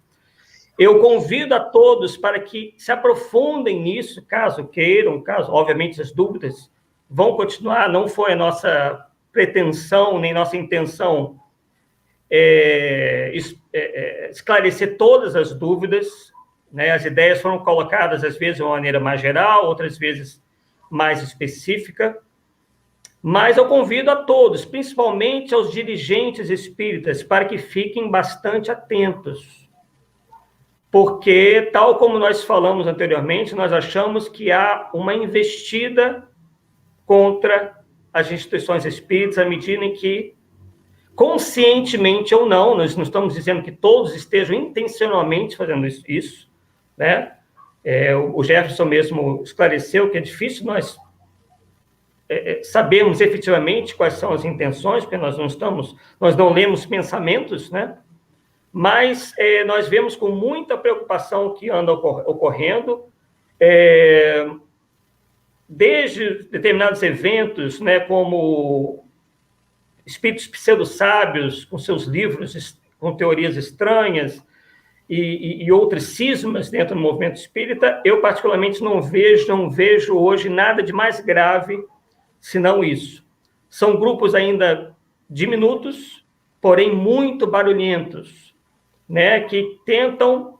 Eu convido a todos para que se aprofundem nisso, caso queiram, obviamente as dúvidas vão continuar, não foi a nossa pretensão, nem nossa intenção esclarecer todas as dúvidas, né? As ideias foram colocadas, às vezes, de uma maneira mais geral, outras vezes mais específica, mas eu convido a todos, principalmente aos dirigentes espíritas, para que fiquem bastante atentos, porque, tal como nós falamos anteriormente, nós achamos que há uma investida contra as instituições espíritas, à medida em que, conscientemente ou não, nós não estamos dizendo que todos estejam intencionalmente fazendo isso, né? O Jefferson mesmo esclareceu que é difícil nós sabermos efetivamente quais são as intenções, porque nós não lemos pensamentos, né? Mas nós vemos com muita preocupação o que anda ocorrendo. desde determinados eventos, né, como espíritos pseudo-sábios, com seus livros com teorias estranhas, e outras cismas dentro do movimento espírita, eu particularmente não vejo hoje nada de mais grave senão isso. São grupos ainda diminutos, porém muito barulhentos, né, que tentam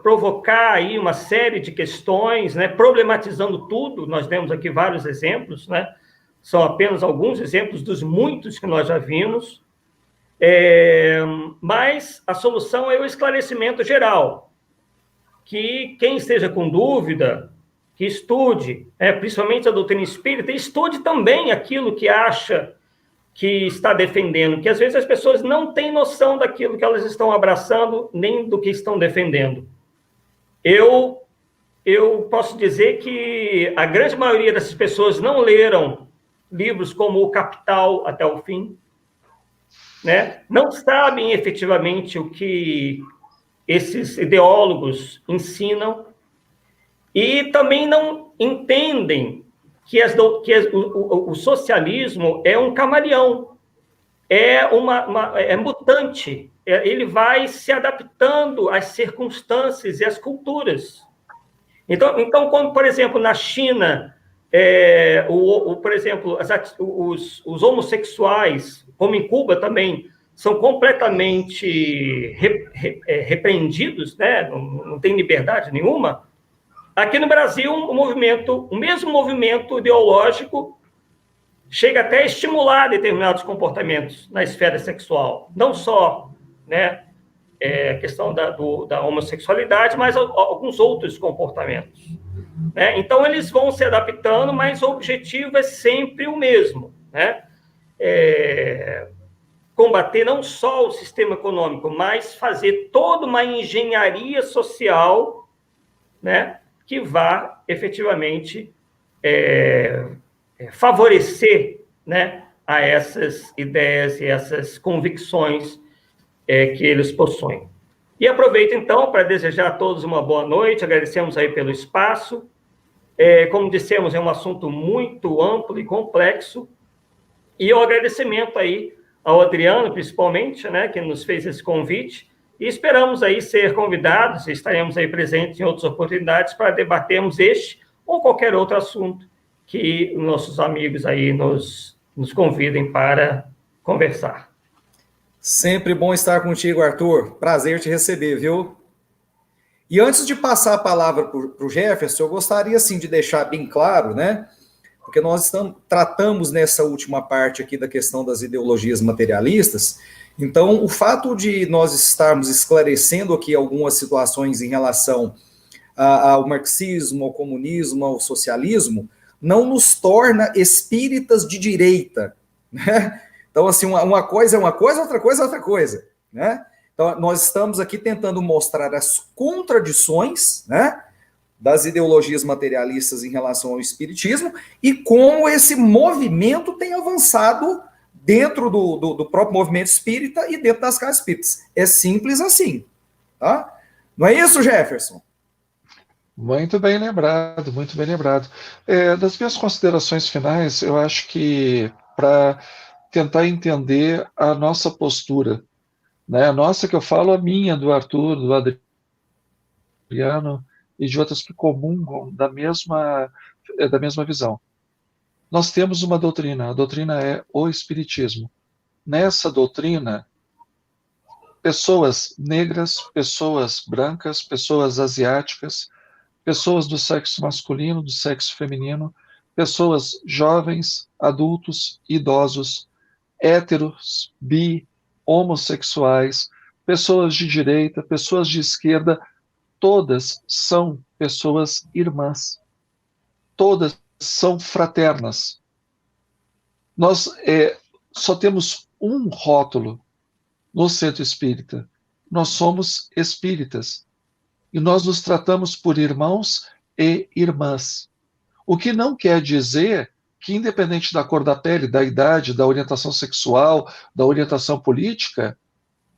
provocar aí uma série de questões, né, problematizando tudo. Nós demos aqui vários exemplos, né, são apenas alguns exemplos dos muitos que nós já vimos. Mas a solução é o esclarecimento geral, que quem esteja com dúvida, que estude, principalmente a doutrina espírita, e estude também aquilo que acha que está defendendo, que às vezes as pessoas não têm noção daquilo que elas estão abraçando, nem do que estão defendendo. Eu posso dizer que a grande maioria dessas pessoas não leram livros como O Capital até o fim, né? Não sabem efetivamente o que esses ideólogos ensinam e também não entendem que o socialismo é um camaleão, é mutante, ele vai se adaptando às circunstâncias e às culturas. Então quando, por exemplo, na China, por exemplo, os homossexuais, como em Cuba também, são completamente repreendidos, né? Não tem liberdade nenhuma. Aqui no Brasil, o mesmo movimento ideológico chega até a estimular determinados comportamentos na esfera sexual. Não só, né, a questão da homossexualidade, mas alguns outros comportamentos, né? Então, eles vão se adaptando, mas o objetivo é sempre o mesmo, né? Combater não só o sistema econômico, mas fazer toda uma engenharia social, né, que vá efetivamente favorecer, né, a essas ideias e essas convicções que eles possuem. E aproveito, então, para desejar a todos uma boa noite, agradecemos aí pelo espaço. Como dissemos, é um assunto muito amplo e complexo, e o agradecimento aí ao Adriano, principalmente, né, que nos fez esse convite, e esperamos aí ser convidados, estaremos aí presentes em outras oportunidades para debatermos este ou qualquer outro assunto que nossos amigos aí nos convidem para conversar. Sempre bom estar contigo, Arthur. Prazer te receber, viu? E antes de passar a palavra para o Jefferson, eu gostaria, assim, de deixar bem claro, né? Porque nós tratamos nessa última parte aqui da questão das ideologias materialistas. Então, o fato de nós estarmos esclarecendo aqui algumas situações em relação ao marxismo, ao comunismo, ao socialismo, não nos torna espíritas de direita, né? Então, assim, uma coisa é uma coisa, outra coisa é outra coisa, né? Então, nós estamos aqui tentando mostrar as contradições, né, das ideologias materialistas em relação ao espiritismo e como esse movimento tem avançado dentro do próprio movimento espírita e dentro das casas espíritas. É simples assim, tá? Não é isso, Jefferson? Muito bem lembrado, muito bem lembrado. Das minhas considerações finais, eu acho que para tentar entender a nossa postura, né? A nossa que eu falo, a minha, do Arthur, do Adriano e de outras que comungam da mesma visão. Nós temos uma doutrina, a doutrina é o Espiritismo. Nessa doutrina, pessoas negras, pessoas brancas, pessoas asiáticas, pessoas do sexo masculino, do sexo feminino, pessoas jovens, adultos, idosos, héteros, bi, homossexuais, pessoas de direita, pessoas de esquerda, todas são pessoas irmãs. Todas são fraternas. Nós só temos um rótulo no centro espírita. Nós somos espíritas. E nós nos tratamos por irmãos e irmãs. O que não quer dizer que, independente da cor da pele, da idade, da orientação sexual, da orientação política,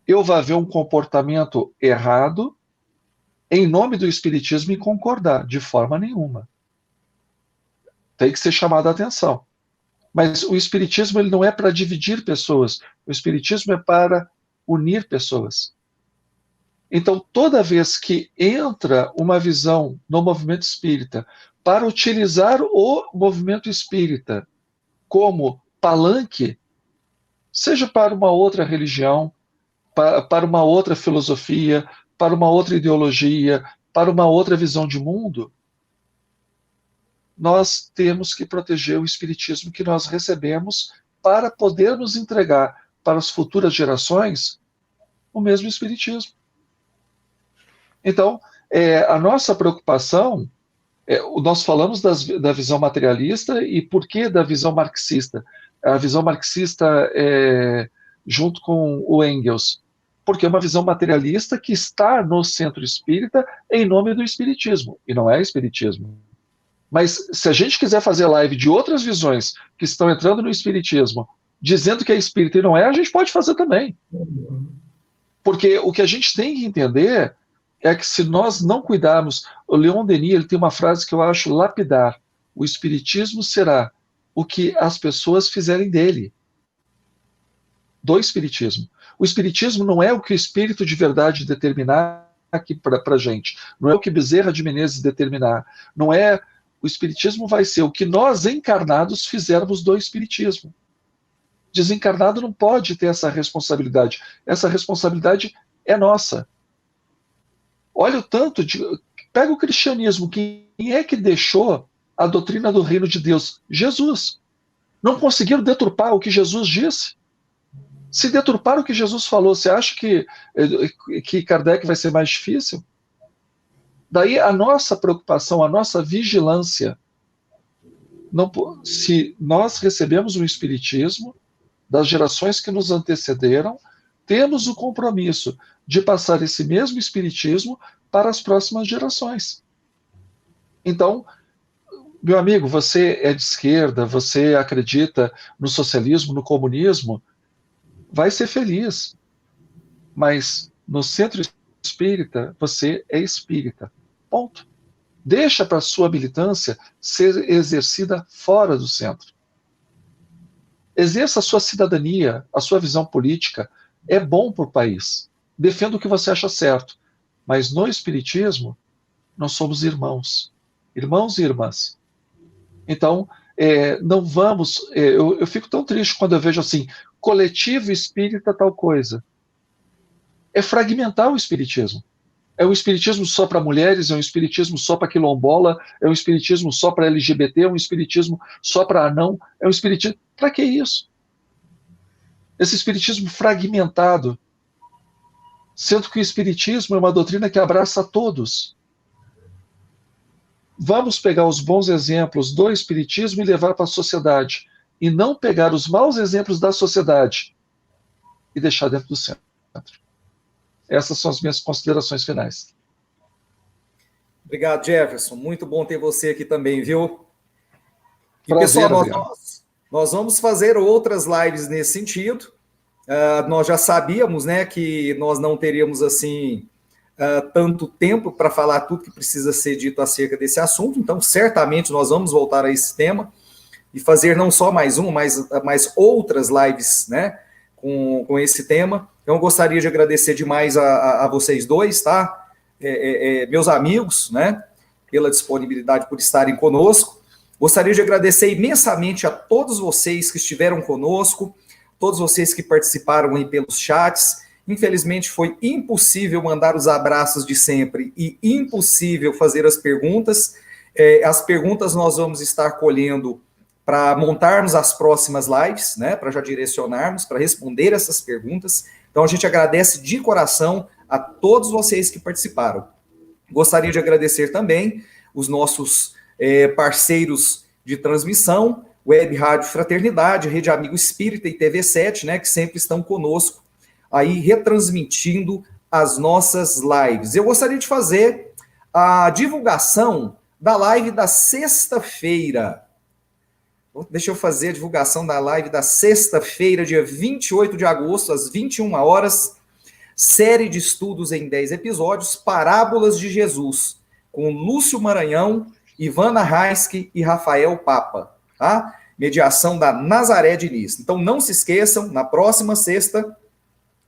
eu vá ver um comportamento errado em nome do Espiritismo, e concordar, de forma nenhuma. Tem que ser chamada a atenção. Mas o Espiritismo ele não é para dividir pessoas, o Espiritismo é para unir pessoas. Então, toda vez que entra uma visão no movimento espírita para utilizar o movimento espírita como palanque, seja para uma outra religião, para uma outra filosofia, para uma outra ideologia, para uma outra visão de mundo, nós temos que proteger o Espiritismo que nós recebemos para podermos entregar para as futuras gerações o mesmo Espiritismo. Então, a nossa preocupação, nós falamos da visão materialista e por que da visão marxista? A visão marxista junto com o Engels, porque é uma visão materialista que está no centro espírita em nome do Espiritismo, e não é Espiritismo. Mas se a gente quiser fazer live de outras visões que estão entrando no Espiritismo, dizendo que é espírita e não é, a gente pode fazer também. Porque o que a gente tem que entender é que se nós não cuidarmos, o Leon Denis ele tem uma frase que eu acho lapidar: o Espiritismo será o que as pessoas fizerem dele. Do Espiritismo. O Espiritismo não é o que o Espírito de verdade determinar aqui para a gente. Não é o que Bezerra de Menezes determinar. Não é... O Espiritismo vai ser o que nós, encarnados, fizermos do Espiritismo. Desencarnado não pode ter essa responsabilidade. Essa responsabilidade é nossa. Olha o tanto de... Pega o cristianismo. Quem é que deixou a doutrina do reino de Deus? Jesus. Não conseguiram deturpar o que Jesus disse. Se deturpar o que Jesus falou, você acha que Kardec vai ser mais difícil? Daí a nossa preocupação, a nossa vigilância. Se nós recebemos o Espiritismo das gerações que nos antecederam, temos o compromisso de passar esse mesmo Espiritismo para as próximas gerações. Então, meu amigo, você é de esquerda, você acredita no socialismo, no comunismo, vai ser feliz. Mas no centro espírita, você é espírita. Ponto. Deixa para a sua militância ser exercida fora do centro. Exerça a sua cidadania, a sua visão política. É bom para o país. Defenda o que você acha certo. Mas no Espiritismo, nós somos irmãos. Irmãos e irmãs. Então, não vamos... eu fico tão triste quando eu vejo assim, coletivo espírita tal coisa. É fragmentar o Espiritismo. É um Espiritismo só para mulheres, é um Espiritismo só para quilombola, é um Espiritismo só para LGBT, é um Espiritismo só para anão, é um Espiritismo... Para que isso? Esse Espiritismo fragmentado, sendo que o Espiritismo é uma doutrina que abraça a todos. Vamos pegar os bons exemplos do Espiritismo e levar para a sociedade, e não pegar os maus exemplos da sociedade e deixar dentro do centro. Essas são as minhas considerações finais. Obrigado, Jefferson. Muito bom ter você aqui também, viu? E, prazer, pessoal, nós vamos fazer outras lives nesse sentido. Nós já sabíamos, né, que nós não teríamos, assim, tanto tempo para falar tudo que precisa ser dito acerca desse assunto, então, certamente, nós vamos voltar a esse tema e fazer não só mais uma, mas outras lives, né, com esse tema. Então, eu gostaria de agradecer demais a vocês dois, tá? Meus amigos, né? Pela disponibilidade por estarem conosco. Gostaria de agradecer imensamente a todos vocês que estiveram conosco, todos vocês que participaram aí pelos chats. Infelizmente, foi impossível mandar os abraços de sempre e impossível fazer as perguntas. As perguntas nós vamos estar colhendo para montarmos as próximas lives, né? Para já direcionarmos, para responder essas perguntas. Então, a gente agradece de coração a todos vocês que participaram. Gostaria de agradecer também os nossos parceiros de transmissão, Web Rádio Fraternidade, Rede Amigo Espírita e TV7, né, que sempre estão conosco, aí retransmitindo as nossas lives. Eu gostaria de fazer a divulgação da live da sexta-feira. Deixa eu fazer a divulgação da live da sexta-feira, dia 28 de agosto, às 21 horas. série de estudos em 10 episódios, Parábolas de Jesus, com Lúcio Maranhão, Ivana Raiski e Rafael Papa, tá? Mediação da Nazaré Diniz. Então não se esqueçam, na próxima sexta,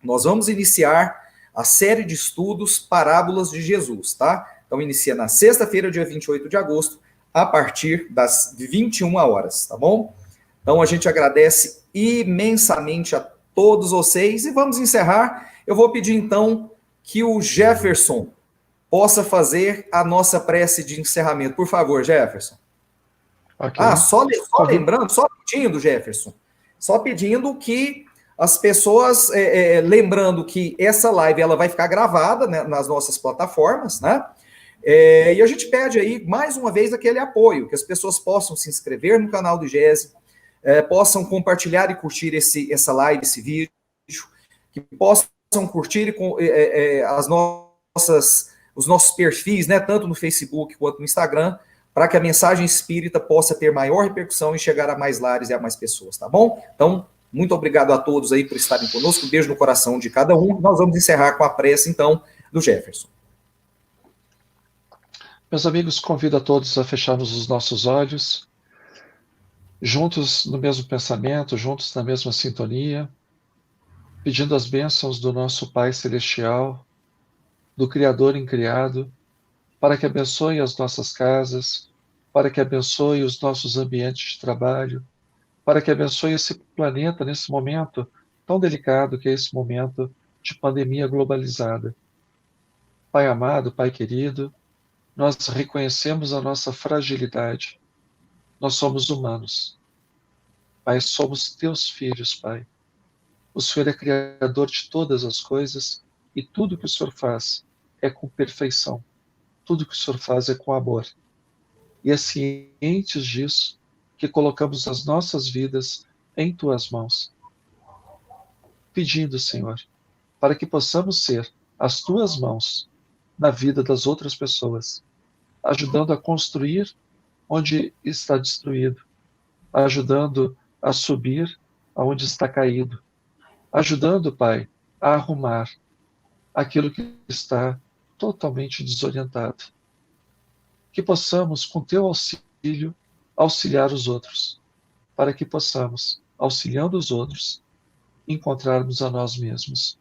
nós vamos iniciar a série de estudos Parábolas de Jesus, tá? Então inicia na sexta-feira, dia 28 de agosto, a partir das 21 horas, tá bom? Então a gente agradece imensamente a todos vocês e vamos encerrar. Eu vou pedir então que o Jefferson possa fazer a nossa prece de encerramento. Por favor, Jefferson. Okay. Só lembrando, só pedindo, Jefferson, só pedindo que as pessoas, lembrando que essa live ela vai ficar gravada, né, nas nossas plataformas, né? E a gente pede aí, mais uma vez, aquele apoio, que as pessoas possam se inscrever no canal do IGESE, possam compartilhar e curtir essa live, esse vídeo, que possam curtir os nossos perfis, né, tanto no Facebook quanto no Instagram, para que a mensagem espírita possa ter maior repercussão e chegar a mais lares e a mais pessoas, tá bom? Então, muito obrigado a todos aí por estarem conosco, um beijo no coração de cada um. Nós vamos encerrar com a prece, então, do Jefferson. Meus amigos, convido a todos a fecharmos os nossos olhos, juntos no mesmo pensamento, juntos na mesma sintonia, pedindo as bênçãos do nosso Pai Celestial, do Criador incriado, para que abençoe as nossas casas, para que abençoe os nossos ambientes de trabalho, para que abençoe esse planeta nesse momento tão delicado que é esse momento de pandemia globalizada. Pai amado, Pai querido, nós reconhecemos a nossa fragilidade. Nós somos humanos. Pai, somos teus filhos, Pai. O Senhor é criador de todas as coisas e tudo que o Senhor faz é com perfeição. Tudo que o Senhor faz é com amor. E é cientes disso que colocamos as nossas vidas em tuas mãos. Pedindo, Senhor, para que possamos ser as tuas mãos na vida das outras pessoas, ajudando a construir onde está destruído, ajudando a subir aonde está caído, ajudando, Pai, a arrumar aquilo que está totalmente desorientado. Que possamos, com teu auxílio, auxiliar os outros, para que possamos, auxiliando os outros, encontrarmos a nós mesmos.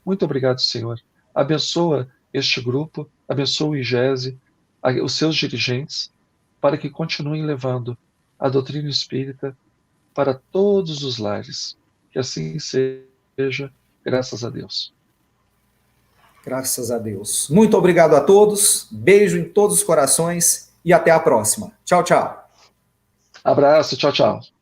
Muito obrigado, Senhor. Abençoa este grupo, abençoa o IGESE, os seus dirigentes, para que continuem levando a doutrina espírita para todos os lares. Que assim seja, graças a Deus. Graças a Deus. Muito obrigado a todos, beijo em todos os corações e até a próxima. Tchau, tchau. Abraço, tchau, tchau.